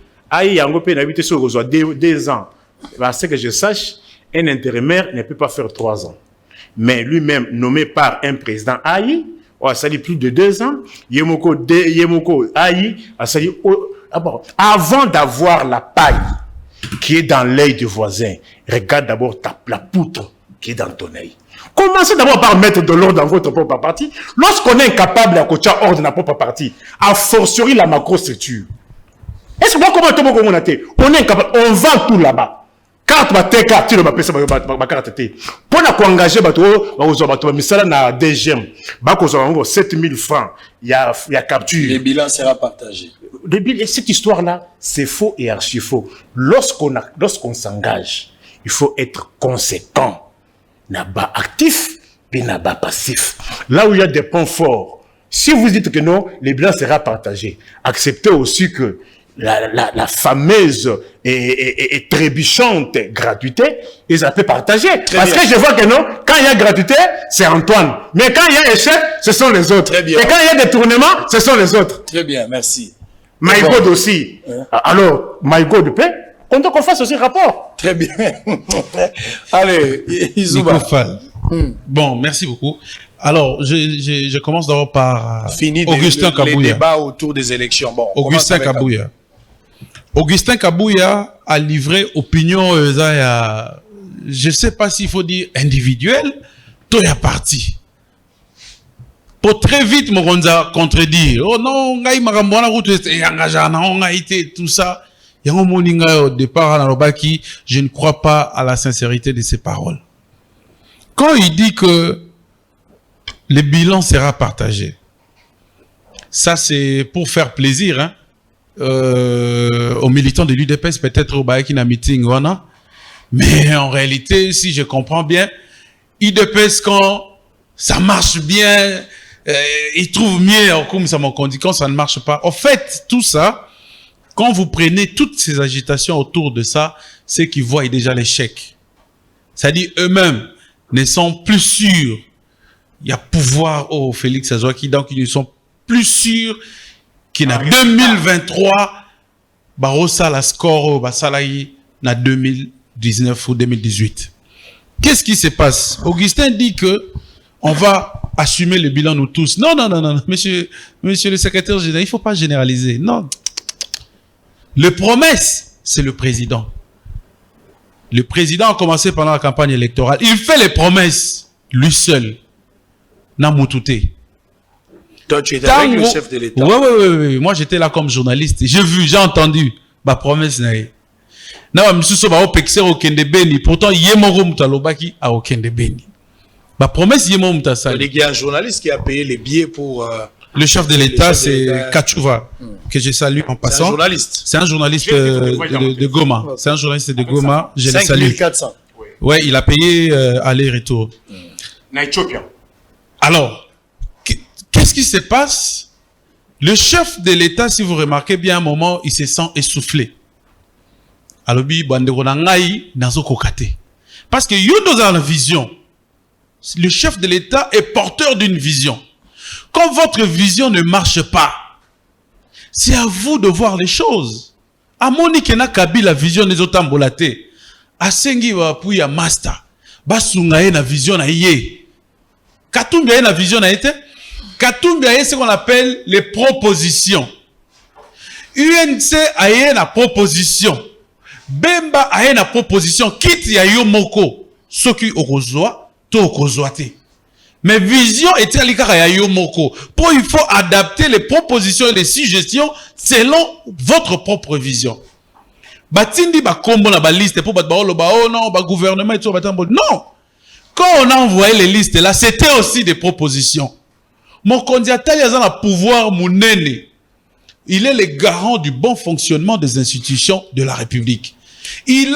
Yango Pe n'habite sur 2 ans. Parce que je sache, un intérimaire ne peut pas faire 3 ans. Mais lui-même, nommé par un président AI, a sali plus de 2 ans. Yemoko AI a sali. Avant d'avoir la paille qui est dans l'œil du voisin, regarde d'abord la poutre qui est dans ton œil. Commencez d'abord par mettre de l'ordre dans votre propre parti. Lorsqu'on est incapable de coacher ordre dans notre propre parti, a fortiori la macro-structure. Est-ce que vous voyez comment on est incapable, on vend tout là-bas. Carte bateka, tu ne m'appelles ça, ma carte. Pour engager na DGM, 7000 francs, il y a capture. Le bilan sera partagé. Cette histoire-là, c'est faux et archi faux. Lorsqu'on s'engage, il faut être conséquent. N'a-bas actif, puis n'a-bas passif. Là où il y a des points forts, si vous dites que non, le bilan sera partagé. Acceptez aussi que la fameuse et trébuchante gratuité, ils ont pu partager. Parce que je vois que non, quand il y a gratuité, c'est Antoine. Mais quand il y a échec, ce sont les autres. Et quand il y a détournement, ce sont les autres. Très bien, merci. My God aussi. Alors, My God paix, qu'on fasse aussi rapport. Très bien. Allez, Izouba. Bon, merci beaucoup. Alors, je commence d'abord par Augustin Kabouya. Les débats autour des élections. Bon, Augustin Kabouya. Augustin Kabouya a livré opinion, je ne sais pas s'il faut dire individuelle, tout est parti. Pour très vite, Moronza contredire. Oh non, on a été tout ça. Il y a un moment au départ, je ne crois pas à la sincérité de ses paroles. Quand il dit que le bilan sera partagé, ça c'est pour faire plaisir, hein, aux militants de l'UDPS, peut-être au Baïkina meeting, voilà. Mais en réalité, si je comprends bien, UDPS, quand ça marche bien, ils trouvent mieux, comme ça m'a dit, quand ça ne marche pas. En fait, tout ça, quand vous prenez toutes ces agitations autour de ça, c'est qu'ils voient déjà l'échec. C'est-à-dire eux-mêmes ne sont plus sûrs. Il y a pouvoir au Félix Azouaki, donc ils ne sont plus sûrs qu'il y a 2023, Barossa la score au Basalaï, na 2019 ou 2018. Qu'est-ce qui se passe? Augustin dit que on va assumer le bilan nous tous. Non, non, non, non, monsieur le secrétaire général, il ne faut pas généraliser. Non. Le promesse, c'est le président. Le président a commencé pendant la campagne électorale. Il fait les promesses, lui seul. Namoutouté. Toi, tu étais avec le chef de l'État. Oui. Moi, j'étais là comme journaliste. J'ai vu, j'ai entendu. Ma promesse, pourtant, Yemoro Moutalobaki a aucun de béni. Ma promesse, Yemoro Moutasali. Il y a un journaliste qui a payé les billets pour. Le chef de l'État, c'est Kachouva, que je salue en passant. C'est un journaliste. C'est un journaliste de Goma. C'est un journaliste de Goma. Je le salue. 5400. Ouais, il a payé aller-retour. Alors, qu'est-ce qui se passe? Le chef de l'État, si vous remarquez bien, à un moment, il se sent essoufflé. Alors, parce que Yodo a la vision. Le chef de l'État est porteur d'une vision. Quand votre vision ne marche pas, c'est à vous de voir les choses. À Monique na kabi la vision des autres ambulatés. À Sengi wa puis à master. Basungaye na vision na yé. Katumbi a na vision na été. Katumbi a ce qu'on appelle les propositions. UNC a na proposition. Bemba a na proposition. Kiti ya yo moko. Soki okozwa, to okozwate. Mais vision était à l'ikara ya moko. Pour il faut adapter les propositions et les suggestions selon votre propre vision. Batindi ba kombo na ba liste pour ba oh non, ba gouvernement et tout ba tambo. Non. Quand on a envoyé les listes là, c'était aussi des propositions. Mon candidat il a un pouvoir mounene. Il est le garant du bon fonctionnement des institutions de la République. Il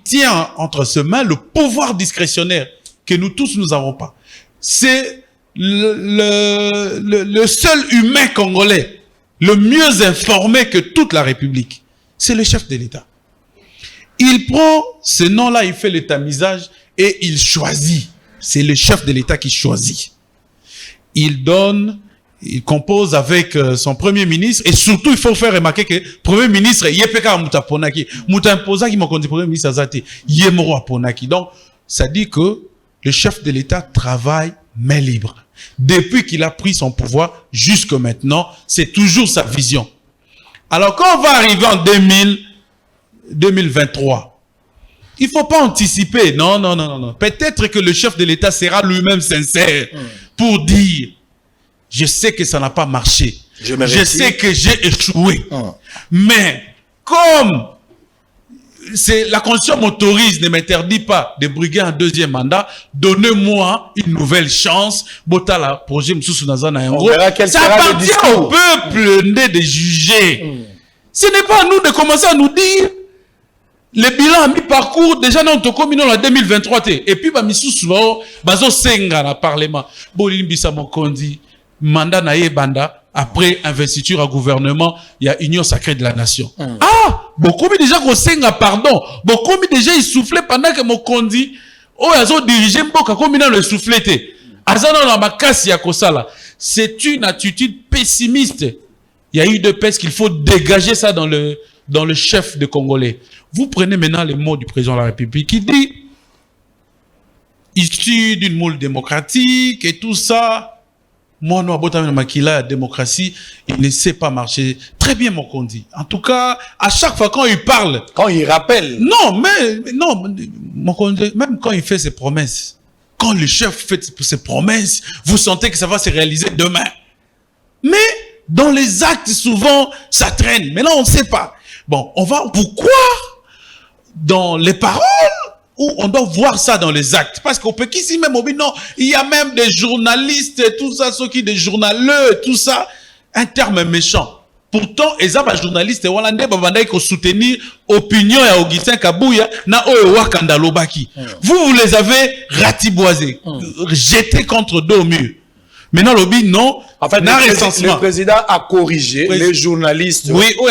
tient entre ses mains le pouvoir discrétionnaire que nous tous nous avons pas. C'est le seul humain congolais, le mieux informé que toute la République. C'est le chef de l'État. Il prend ce nom-là, il fait l'état-misage et il choisit. C'est le chef de l'État qui choisit. Il donne, il compose avec son premier ministre et surtout il faut faire remarquer que le premier ministre, Yepeka Moutaponaki, Moutaimposaki Mokondi, premier ministre Azati, Yemoro Aponaki. Donc, ça dit que le chef de l'État travaille main libre. Depuis qu'il a pris son pouvoir jusque maintenant, c'est toujours sa vision. Alors quand on va arriver en 2023, Il ne faut pas anticiper. Non, non, non, non, non. Peut-être que le chef de l'État sera lui-même sincère pour dire, je sais que ça n'a pas marché. Je sais que j'ai échoué. Mais comme la Constitution m'autorise, ne m'interdit pas de briguer un deuxième mandat, donnez-moi une nouvelle chance. Botala projet ça appartient au peuple de juger. Ce n'est pas à nous de commencer à nous dire le bilan à mi-parcours, déjà non, on commis en 2023. Et puis, bazo senga na parlement. Bolimbisa Mokondi, mandat na banda, après investiture à gouvernement, il y a union sacrée de la nation. Ah, beaucoup déjà qu'on senga, pardon. Beaucoup déjà il soufflait pendant que Mokondi, oh, ils ont dirigé Mboka, comme il a le soufflé. Azana na makasi ya kosala. C'est une attitude pessimiste. Il y a eu deux pestes qu'il faut dégager ça dans le chef de Congolais. Vous prenez maintenant les mots du président de la République qui dit issu d'une moule démocratique et tout ça. Moi, non, la démocratie, il ne sait pas marcher. Très bien, Mokondi. En tout cas, à chaque fois quand il parle, quand il rappelle. Non, mais non, Mokondi, même quand il fait ses promesses, quand le chef fait ses promesses, vous sentez que ça va se réaliser demain. Mais dans les actes, souvent, ça traîne. Mais là, on ne sait pas. Bon, on va pourquoi dans les paroles ou on doit voir ça dans les actes? Parce qu'on peut qu'ici même, non, il y a même des journalistes et tout ça, ceux qui des journaleux, tout ça, un terme méchant. Pourtant, les journalistes hollandais qui soutenir l'opinion de Augustin Kabouya na Wakanda Lobaki. Vous les avez ratiboisés, jetés contre deux murs. Maintenant, lobby, non. En fait, le président a corrigé les journalistes. Oui, oui,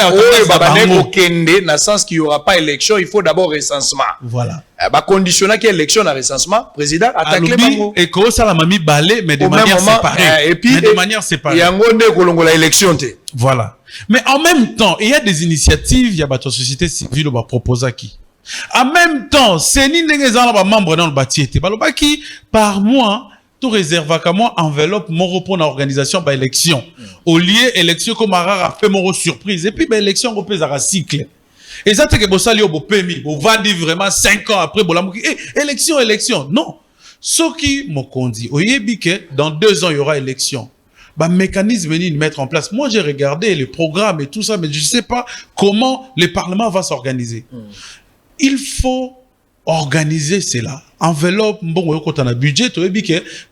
dans le sens qu'il n'y aura pas élection, il faut d'abord recensement. Voilà. Conditionner qu'il y ait élection à recensement, président attaque les bango. Et que ça la mamie balé, mais de manière séparée. Et puis, de manière séparée. Il y a un gondé qui a l'élection. Voilà. Mais en même temps, il y a des initiatives, il y a la société civile qui va proposer qui. En même temps, c'est ni des membres dans le bâtiment. Qui, par mois, tout réserve à moi enveloppe mon pour l'organisation de l'élection. Au lieu élection comme rare fait mon surprise et puis élection européenne à cycle. Et ça c'est que vous allez au permis, vous va dire vraiment 5 ans après élection. Non. Ce qui me conduit, au que dans 2 ans il y aura élection. Bah mécanisme venir mettre en place. Moi j'ai regardé les programmes et tout ça, mais je ne sais pas comment le Parlement va s'organiser. Il faut organiser cela. Enveloppe, bon, quand on a budget,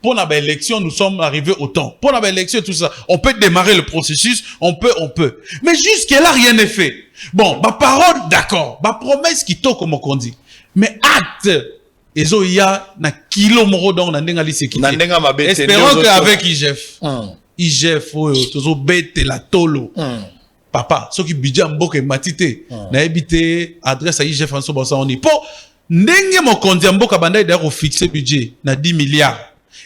pour l'élection, nous sommes arrivés au temps. Pour l'élection, tout ça, on peut démarrer le processus, on peut. Mais jusque-là, rien n'est fait. Bon, ma parole, d'accord. Ma promesse qui toque, comme on dit. Mais acte, ezo ya na kilo moro don na ndenga lisekité. Espérons qu'avec IGF, tozo bete la tolo. Papa, ce qui budget mboke matite, na ebité adresse à IGF en sobosa on y po. Ndenge mokonzi mboka banda d'ailleurs fixé budget na 10 milliards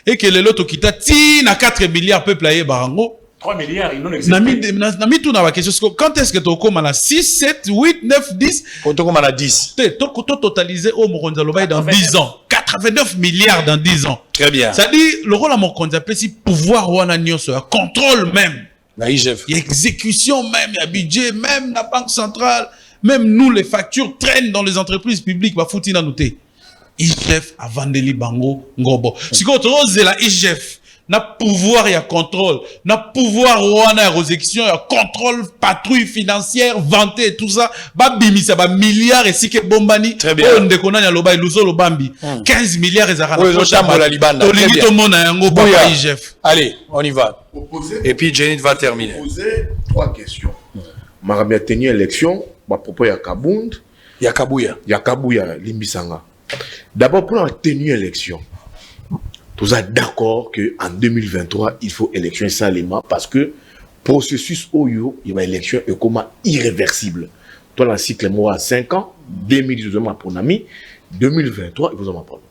et que le loto kita ti na 4 milliards peuple aye barango 3 milliards ils non existent na mi tout na ba question quand est-ce que to koma na 6 7 8 9 10 quand to koma na 10 to totaliser au mokonzi loba dans 10 ans 89 milliards dans 10 ans. Très bien. Ça dit le rôle à mokonzi appelle si pouvoir wana nyonso contrôle même na IGF exécution même ya budget même la banque centrale. Même nous, les factures traînent dans les entreprises publiques. Bah, faut-il en noter. IGF a vendu bango ngobo. Si quand on ose la IGF, n'a pouvoir et contrôle, n'a pouvoir ouana exécution, contrôle, patrouille financière, vente et tout ça. Bah bimi ça, bah milliards et si que bombani. Très bien. On déconne à l'oba iluso l'obambi. 15 milliards et zara. Oui, la Libana. Très bien. IGF. Allez, on y va. Et puis Jenny va terminer. Poser 3 questions. Marami a tenu élection. À propos de Kabund, Yakabouya, Limbisanga. D'abord, pour la tenue élection, tous êtes d'accord qu'en 2023, il faut élection salement parce que processus Oyo, il y a élection et comment irréversible. Toi, le cycle moi à 5 ans, 2012 pour Nami, 2023, il faut en prendre.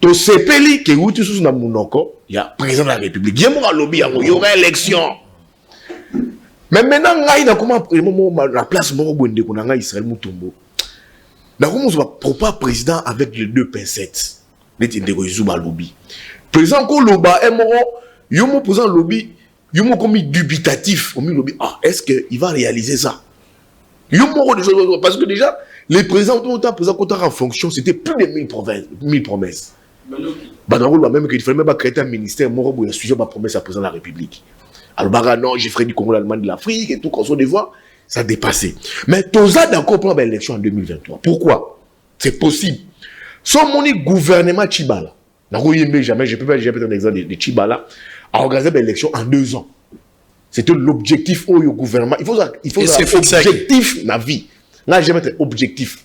To sepeli que vous tous sous na munoko, il y a président de la République. Il y a lobby, il y aura élection. Mais maintenant, il y a la place de Israël Moutombo. Il y a un président avec les 2 pincettes. Il y a un lobby. Président Koloba, il y a un président lobby, il y a un dubitatif. Est-ce qu'il va réaliser ça? Parce que déjà, Les présidents, tout le temps, président, quand en fonction, c'était plus de 1000 promesses. Même qu'il fallait même créer un ministère, moi, il y a sujet ma promesse à président de la République. Alors, non, j'ai fait du Congo, l'Allemagne, de l'Afrique et tout, quand on les voit, ça a dépassé. Mais Toza d'accord pour l'élection en 2023. Pourquoi? C'est possible. Son mon gouvernement Chibala, jamais, je peux pas donner un exemple de Chibala, a organisé l'élection en 2 ans. C'était l'objectif au gouvernement. Il faut un objectif dans la vie. Là, je vais mettre objectif.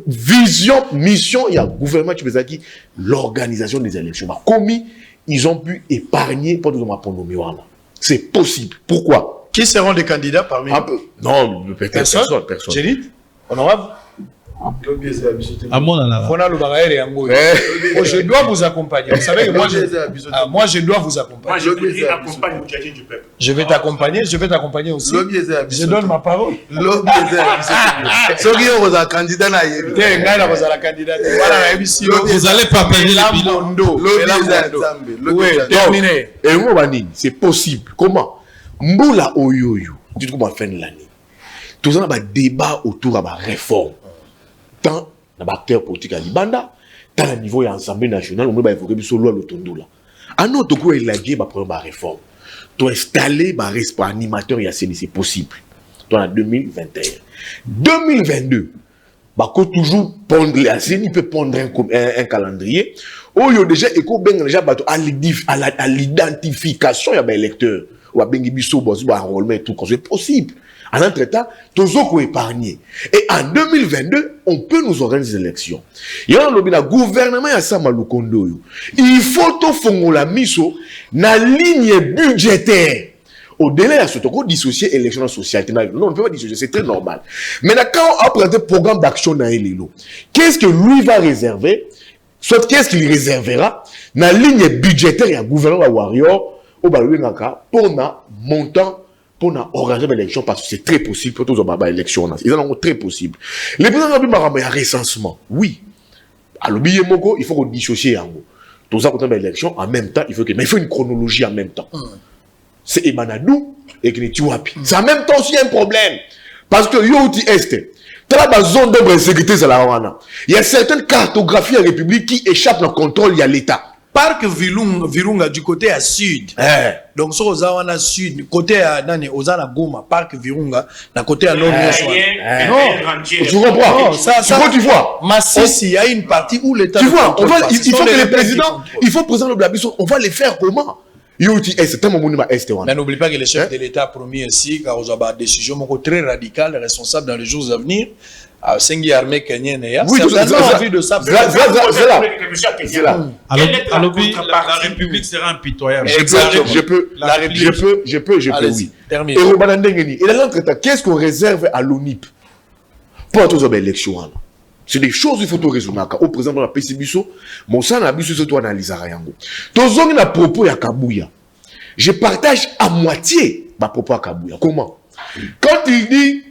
Vision, mission, il y a gouvernement Chibala qui l'organisation des élections. Commis, ils ont pu épargner pour nous nommer. C'est possible. Pourquoi? Qui seront des candidats parmi eux? Non, personne. Génite, honorable. Je dois vous accompagner. Vous savez que moi, je dois vous accompagner. Je vais t'accompagner aussi. Je donne ma parole. Vous allez partager terminé. C'est possible. Comment? Mboula Oyoyo. Dites comment faire l'année. Tout ça, il y a un débat autour de la réforme. Tant dans l'acteur politique à Libanda, tant au niveau de l'Assemblée nationale, on va évoquer sur loi l'autonome. À notre coup, il a dit la réforme. Tu installer un animateur et c'est possible. En 2021. 2022, il toujours pondre la CENI peut pondre un calendrier. Oh, il y a déjà à l'identification de l'électeur. C'est possible. En entre-temps, tous ont épargné. Et en 2022, on peut nous organiser des élections. Il y a un gouvernement à Samalukondo. Il faut tout faire la mise na ligne budgétaire. Au-delà de ce qu'on dissocier élection sociale. Non, on ne peut pas dissocier, c'est très normal. Mais quand on a présenté un programme d'action dans Elilo, qu'est-ce que lui va réserver? Soit qu'est-ce qu'il réservera dans la ligne budgétaire et un gouvernement Warrior pour un montant pour organiser l'élection parce que c'est très possible pour tous les élections. Ils en ont très possible. Les présidents de il y a recensement. Oui. À l'objet Moko, il faut qu'on dissocie en gros. Tout ça, quand on a l'élection, en même temps, mais il faut une chronologie en même temps. C'est Emanadou et Knetiwapi. C'est en même temps aussi un problème. Parce que Yoti Est, dans la zone d'ombre et sécurité, il y a certaines cartographies en République qui échappent au contrôle, il y a l'État. Parc Virunga du côté à sud. Donc, sur Ozawana sud, côté à Nani, Ozana Goma, Parc Virunga, d'un côté à nord. Non, tu comprends. Tu vois. Massissi, il y a une partie où l'État. Tu vois, il faut que les présidents, il faut présenter le Blabisson, on va les faire comment? Mais n'oublie pas que le chef de l'État a promis ainsi, car on a une décision très radicale, responsable dans les jours à venir. Sengi armée kenyenne. Oui, certainement envie de ça. La République sera impitoyable. Je peux, oui. Et dans l'entretien, qu'est-ce qu'on réserve à l'ONIP pour toutes les élections? C'est des choses qu'il faut tout résoudre. Au présent, dans la PCBiso, mon sang a bu sur toi analyser rien. Tous les à propos à Kabouya. Je partage à moitié ma propos à Kabouya. Comment? Quand il dit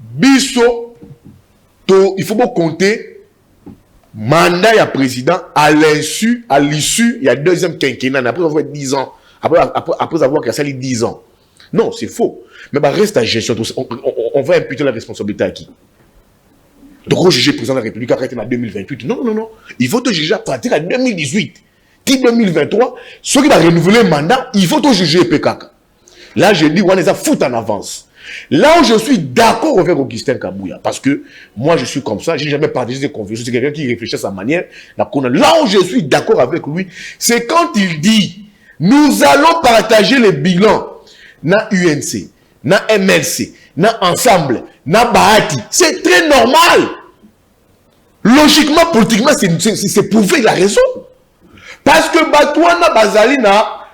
Bisso, il faut pas compter mandat ya président à l'issue, il y a deuxième quinquennat après avoir 10 ans, après avoir cassé 10 ans. Non, c'est faux. Mais bah reste à gestion. On va imputer la responsabilité à qui? Donc, on juge le président de la République arrêté en 2028. Non, non, non. Il faut te juger à partir de 2018. Qui 2023, ceux qui vont renouveler le mandat, il faut te juger PKK. Là, je dis, on les a foutu en avance. Là où je suis d'accord avec Augustin Kabouya, parce que moi, je suis comme ça, je n'ai jamais partagé des convictions. C'est quelqu'un qui réfléchit à sa manière. Là où je suis d'accord avec lui, c'est quand il dit, nous allons partager les bilans na UNC, na MLC, na Ensemble, na Bahati. C'est très normal. Logiquement, politiquement, c'est prouvé, il a raison. Parce que Batouana Bazali na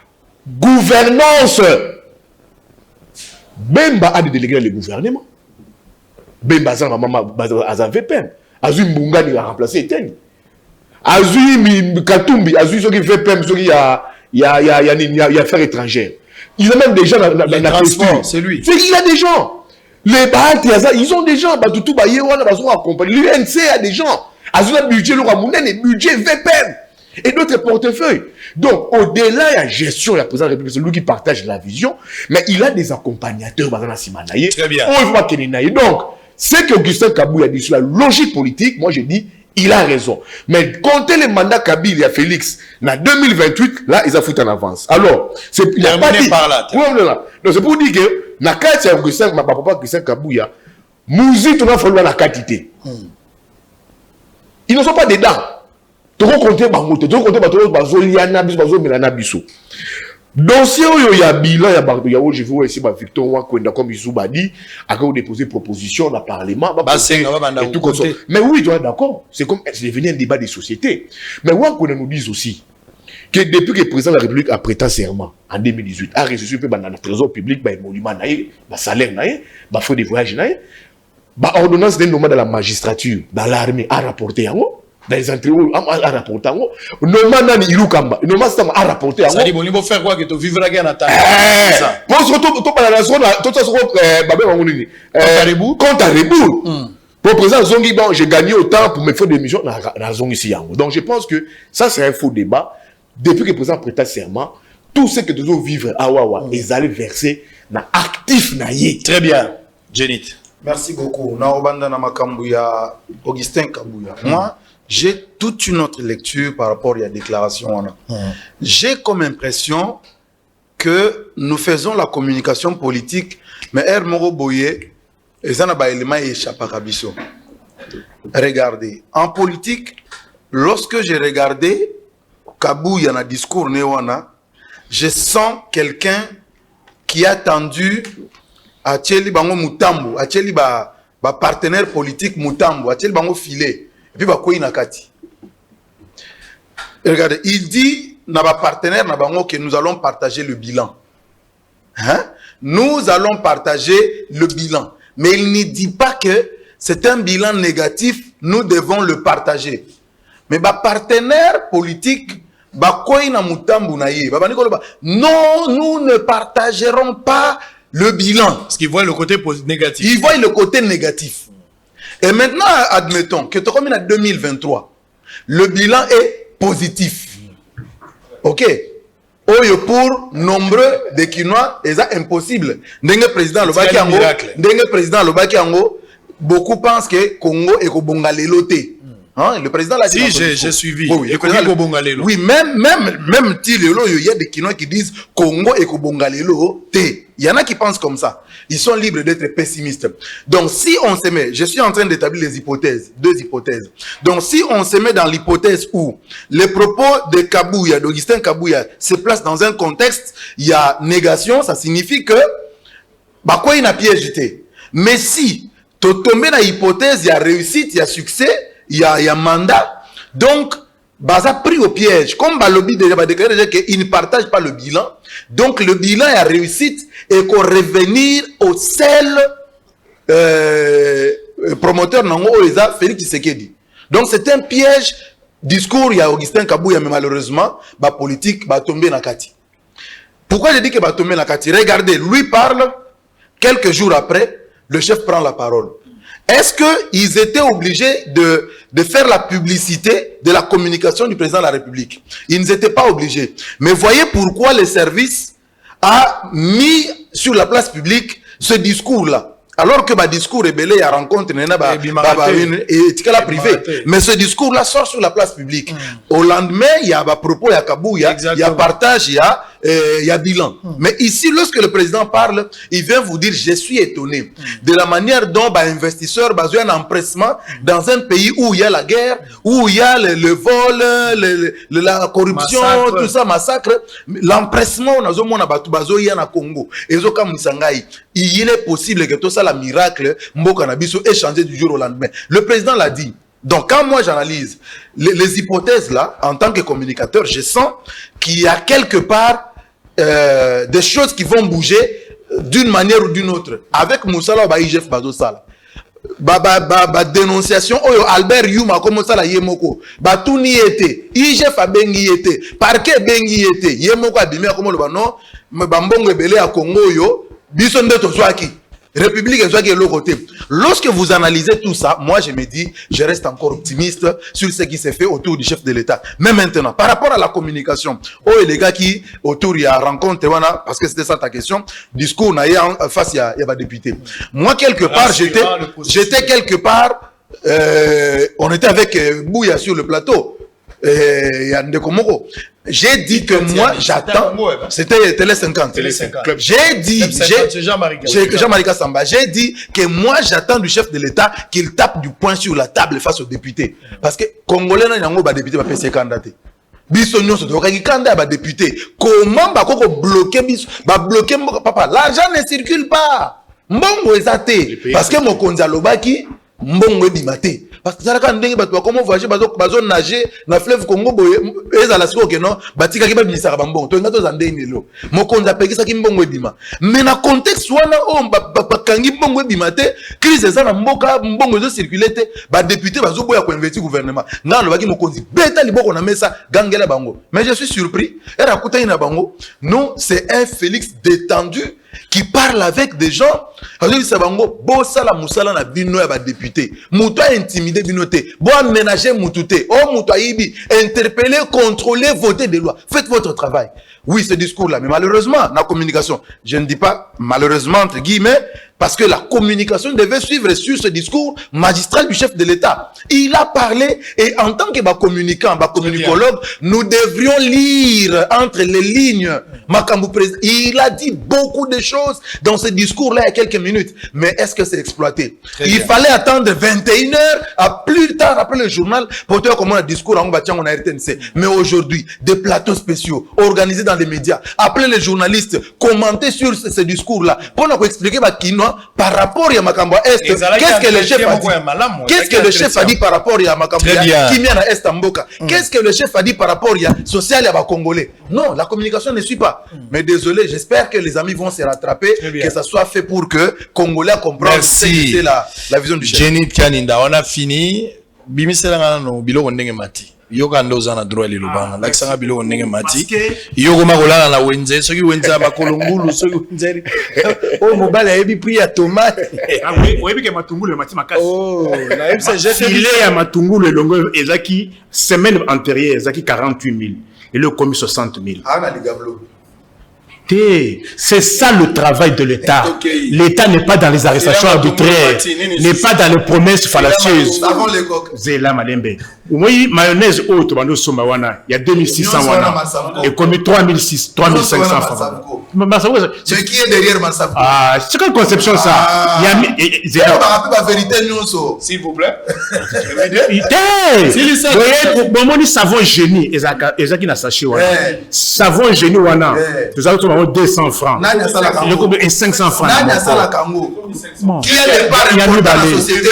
gouvernance. Bemba a délégué le gouvernement. Bemba a VPM. Azui Mbungani a remplacé Eteni. Azui Katumbi, Azui ceux qui VPM, ceux qui y a affaires étrangères. Il a même des gens dans la transport, c'est lui. C'est qu'il a des gens. Les Bahati, ils ont des gens. Batoutou Bayewana, l'UNC a des gens. Azui a budget, le Ramounen et budget VPM. Et d'autres portefeuilles. Donc, au-delà de la gestion de la présidence de la République, c'est lui qui partage la vision, mais il a des accompagnateurs. Très bien. Donc, ce que Augustin Kabouya dit sur la logique politique, moi je dis, il a raison. Mais comptez les mandats Kabila et Félix, en 2028, là, ils ont foutu en avance. Alors, il n'y a pas dit... Donc, c'est pour dire que, dans le cas de ma papa Augustin Kabouya, Mouzi, tu vas falloir la quantité. Ils ne sont pas dedans. Tu vas compter Bangote, tu vas compter Bazoliana, Bazomilana Bissou. Dossier où il y a bilan, il y a Bardo, il y a où je vois ici, Victor Wakwenda, comme Isouba dit, à quand on déposer proposition dans le Parlement, et tout comme ça. Mais oui, tu es d'accord, c'est devenu un débat des sociétés. Mais Wakwenda nous dit aussi que depuis que le président de la République a prêté serment en 2018, a reçu dans le trésor public, un monument, un salaire, un frais de voyage, une ordonnance d'un nom dans la magistrature, dans l'armée, a rapporté à moi. Dans les entreprises, à rapporter. Normalement, il y a rapporté. Ça dit, bon, il faut faire quoi que tu vivras bien à ta pour se retrouver, compte à rebours. Pour présent, Zongi, j'ai gagné autant pour me faire des missions dans Zongi ici. Donc, je pense que ça, c'est un faux débat. Depuis que le président prêta serment, tout ce que tu dois vivre à Wawa, ils allaient verser dans actif. Très bien, Jenit. Merci beaucoup. Naobanda Namakambuya, Augustin Kabouya. Moi, j'ai toute une autre lecture par rapport à la déclaration. J'ai comme impression que nous faisons la communication politique, mais Hermoro Boye, et ça n'a pas élément échappé à Kabiso. Regardez, en politique, lorsque j'ai regardé Kabouya dans le discours néwana, je sens quelqu'un qui a tendu à Tcheli Bango Moutambo, à Tcheli ba partenaire politique Moutambo, à Tcheli Bango Filet. Et puis, regardez, il dit, partenaire, que nous allons partager le bilan. Hein? Nous allons partager le bilan. Mais il ne dit pas que c'est un bilan négatif, nous devons le partager. Mais partenaire politique, non, nous ne partagerons pas le bilan. Parce qu'ils voient le côté négatif. Ils voient le côté négatif. Et maintenant, admettons que tu communes en 2023, le bilan est positif. Ok. Oyo pour nombreux de Quinois, c'est impossible. Ndenge président Lobaki, beaucoup pensent que Congo est au Bongalelo-té. Hein? Le président l'a dit. Si, j'ai suivi. Oui, oui, même il y a des Quinois qui disent Congo est au Bongalelo-té. Il y en a qui pensent comme ça. Ils sont libres d'être pessimistes. Donc, si on se met, je suis en train d'établir les hypothèses, 2 hypothèses. Donc, si on se met dans l'hypothèse où les propos de Kabouya, d'Augustin Kabouya, se placent dans un contexte, il y a négation, ça signifie que, quoi il n'a piégé. Mais si, tu tombes dans l'hypothèse, il y a réussite, il y a succès, il y a mandat, donc, Baza pris au piège. Comme Balobi déjà déclaré qu'il ne partage pas le bilan. Donc le bilan est à réussite et qu'on revenir au seul promoteur non Félix Tshisekedi. Donc c'est un piège. Discours, il y a Augustin Kabouya, mais malheureusement, la politique va tomber dans Kati. Pourquoi je dis qu'il va tomber dans Kati? Regardez, lui parle, quelques jours après, le chef prend la parole. Est-ce qu'ils étaient obligés de faire la publicité de la communication du président de la République? Ils n'étaient pas obligés. Mais voyez pourquoi le service a mis sur la place publique ce discours-là. Alors que le discours est belé, il y a rencontre, et privé. Mais ce discours-là sort sur la place publique. Au lendemain, il y a propos, il y a Kabouya, il y a partage, il y a bilan. Mais ici, lorsque le président parle, il vient vous dire, je suis étonné de la manière dont investisseurs ont un empressement dans un pays où il y a la guerre, où il y a le vol, la corruption, massacre. Tout ça, massacre. L'empressement, on a au Congo. Et il est possible que tout ça, la miracle, Mboka Nabiso est changé du jour au lendemain. Le président l'a dit. Donc, quand moi j'analyse les hypothèses là, en tant que communicateur, je sens qu'il y a quelque part des choses qui vont bouger d'une manière ou d'une autre. Avec Moussala, IGF Badosala. Dénonciation, Albert Yuma, comme ça, Yemoko. Tout n'y était. IGF a bengi était. Parquet bengi était. Yemoko a bimé, comme le banon, Mbambongo belé à Congo, yo, Bisson de Toswaki. République et de l'autre côté. Lorsque vous analysez tout ça, moi je me dis, je reste encore optimiste sur ce qui s'est fait autour du chef de l'État. Mais maintenant, par rapport à la communication, oh et les gars qui autour il y a rencontre, parce que c'était ça ta question, discours face il y a des députés. Moi quelque part j'étais quelque part, on était avec Bouya sur le plateau. J'ai dit que moi j'attends. C'était Télé 50. J'ai dit, Jean-Marie Kassamba, j'ai dit que moi j'attends du chef de l'État qu'il tape du poing sur la table face aux députés. Parce que Congolais n'ont pas député, pas candidater. Bisognon se doit candidat à député. Comment va bloquer papa? L'argent ne circule pas. Mbongo ezate. Parce que mon konzalobaki mbongo dimate. Parce que ça quand ndenge bato comment voyager bazo nager na fleuve Congo boye ezala siko ke non batika ki ba ministère ba mbongo to ngato za ndenge lo mokonza pekisa ki mbongo ebima mais na contexte wana o bakangi mbongo ebima te crise eza na mboka mbongo zo circuler te ba député bazo boya ko investir gouvernement ngalo baki mokonzi beta liboko na mesa gangela bango mais je suis surpris era kutani na bango non c'est un Félix détendu qui parle avec des gens. Alors, Sabango, bossa la moussala na bino ya ba député. Mouto intimidé binoté. Bo aménager moutouté. Oh, mouto ibi. Interpeller, contrôler, voter des lois. Faites votre travail. Oui, ce discours-là. Mais malheureusement, la communication, je ne dis pas malheureusement, entre guillemets, parce que la communication devait suivre sur ce discours magistral du chef de l'État. Il a parlé, et en tant que communicant, communicologue, nous devrions lire entre les lignes. Il a dit beaucoup de choses dans ce discours-là il y a quelques minutes. Mais est-ce que c'est exploité? Il fallait attendre 21h à plus tard après le journal pour dire comment le discours en RTNC. Mais aujourd'hui, des plateaux spéciaux organisés dans les médias, appeler les journalistes, commenter sur ce discours-là pour nous expliquer par rapport à Makambo Est. Qu'est-ce que le chef a dit? Qu'est-ce que le chef a dit par rapport à Makambo Kimia Est Mboka? Qu'est-ce que le chef a dit par rapport à social et à Congolais? Non, la communication ne suit pas. Mais désolé, j'espère que les amis vont se rattraper, que ça soit fait pour que Congolais comprennent la vision du chef. Jenny Pianinda, on a fini. Bimisela no bilo ndenge mati. Yoka ndoza na droit lilobana. Lakisanga bilo ndenge mati. Yoko makolala na wenze, soki wenze makolongulu, soki wenze. Oh mobile ebi prix ya tomate. Ah oui, oyebi ke matungulu mati makasi. Oh, na MCG filet ya matungulu longo ezaki semaine antérieure ezaki 48 000 et le commis 60 000. Ah na ligablo. C'est ça le travail de l'État. L'État n'est pas dans les arrestations arbitraires, n'est pas dans les promesses fallacieuses. Zéla Malembe. Oui, mayonnaise haute, il y a 2600 wana. Et comme 3500 francs. Mais qui est derrière Massafou? Ah, c'est quelle conception ça? Il y a la vérité, s'il vous plaît. Bon, savon génie, Ezaki na sachet wana. Savon génie wana. Nous avons 200 francs. Et 500 francs. Qui a des parts dans la société?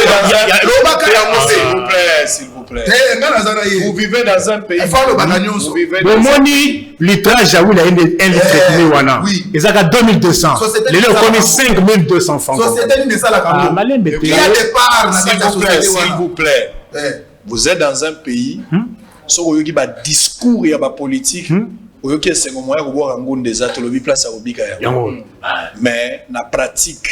S'il vous plaît. Vous vivez dans un pays. Le moni, litrage, il y a un traitement wana. Ils ont 2200. Les gens ont 5200 francs. Qui a des parts dans la société? S'il vous plaît. Vous êtes dans un pays, sur le discours et la politique. Mais la pratique,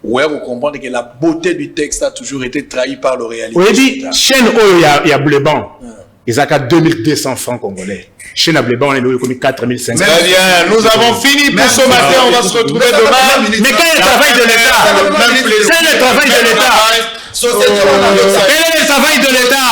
vous comprenez que la beauté du texte a toujours été trahie par le réalité. Vous dit, chaîne il y a Bleban. Ils ont 2200 francs congolais. Chez la Bleban, on est comme 4500. Très bien, nous avons fini pour ce matin. On va se retrouver demain. Mais quel est le travail de l'État? C'est le travail de l'État. Quel est le travail de l'État?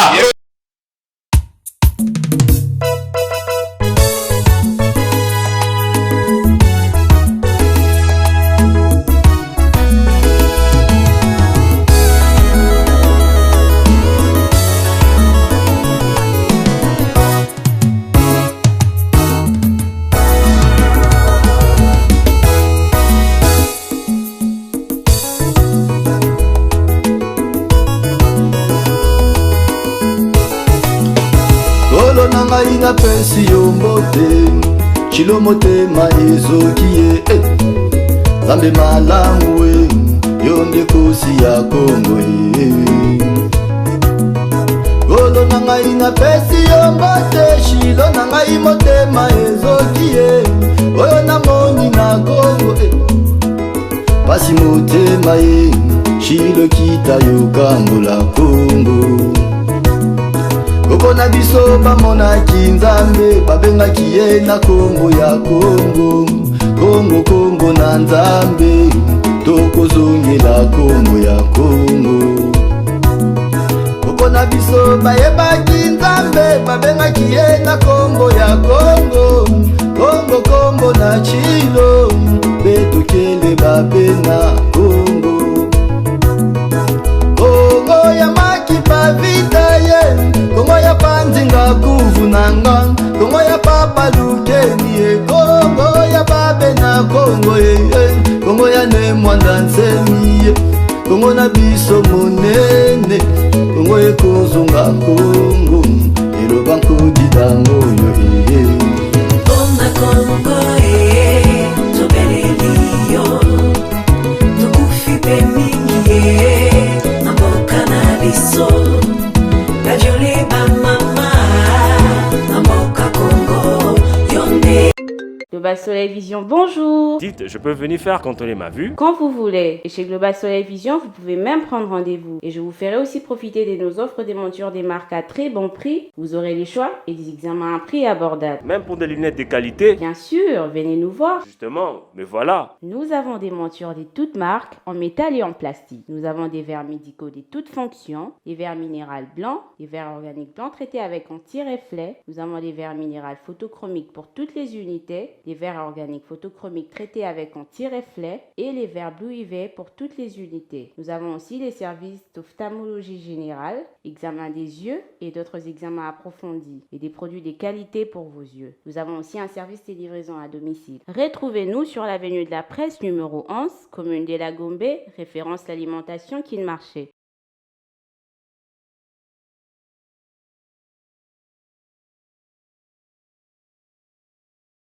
Inga pesi yombote chilo motema ezokie zambe malamu yonde kosi ya Kongo golo nanga inga pesi yombote chilo nanga imotema ezokie oyo na moni na Kongo pasi motema ye shilo kita yokambola Kongo. Koko na biso bamonaki Nzambe babengaki ye na Kongo ya Kongo. Kongo Kongo na Nzambe tokozongela Kongo ya Kongo. Koko na biso bayebaki Nzambe babengaki ye na Kongo ya Kongo. Kongo Kongo na Chilo betokele babena Kongo. Kongo ya makipa vita ye, Kongo ya panzinga kuvunanga, Kongo ya papa lukeni ye, Kongo ya babena Kongo ye, Kongo ya ne mwanda nsemi ye, Kongo na biso monene, Kongo ye kozonga Kongo, eloba nkodidango yo ye. Konga Kongo ye, tobeleli yo, tukufi pe mingi ye, namboka na biso, kajole ba mama, namboka Kongo, yonde. Global Soleil Vision, bonjour. Dites, je peux venir faire contrôler ma vue? Quand vous voulez. Et chez Global Soleil Vision, vous pouvez même prendre rendez-vous. Et je vous ferai aussi profiter de nos offres des montures des marques à très bon prix. Vous aurez les choix et des examens à prix abordables. Même pour des lunettes de qualité? Bien sûr, venez nous voir. Justement, me voilà. Nous avons des montures de toutes marques, en métal et en plastique. Nous avons des verres médicaux de toutes fonctions, des verres minéraux blancs, des verres organiques blancs traités avec anti-reflet. Nous avons des verres minéraux photochromiques pour toutes les unités, des verres organiques photochromiques traités avec anti-reflet et les verres Blue UV pour toutes les unités. Nous avons aussi les services d'ophtalmologie générale, examen des yeux et d'autres examens approfondis et des produits de qualité pour vos yeux. Nous avons aussi un service de livraison à domicile. Retrouvez-nous sur l'avenue de la Presse numéro 11, commune de la Gombe, référence l'alimentation Kin Marché.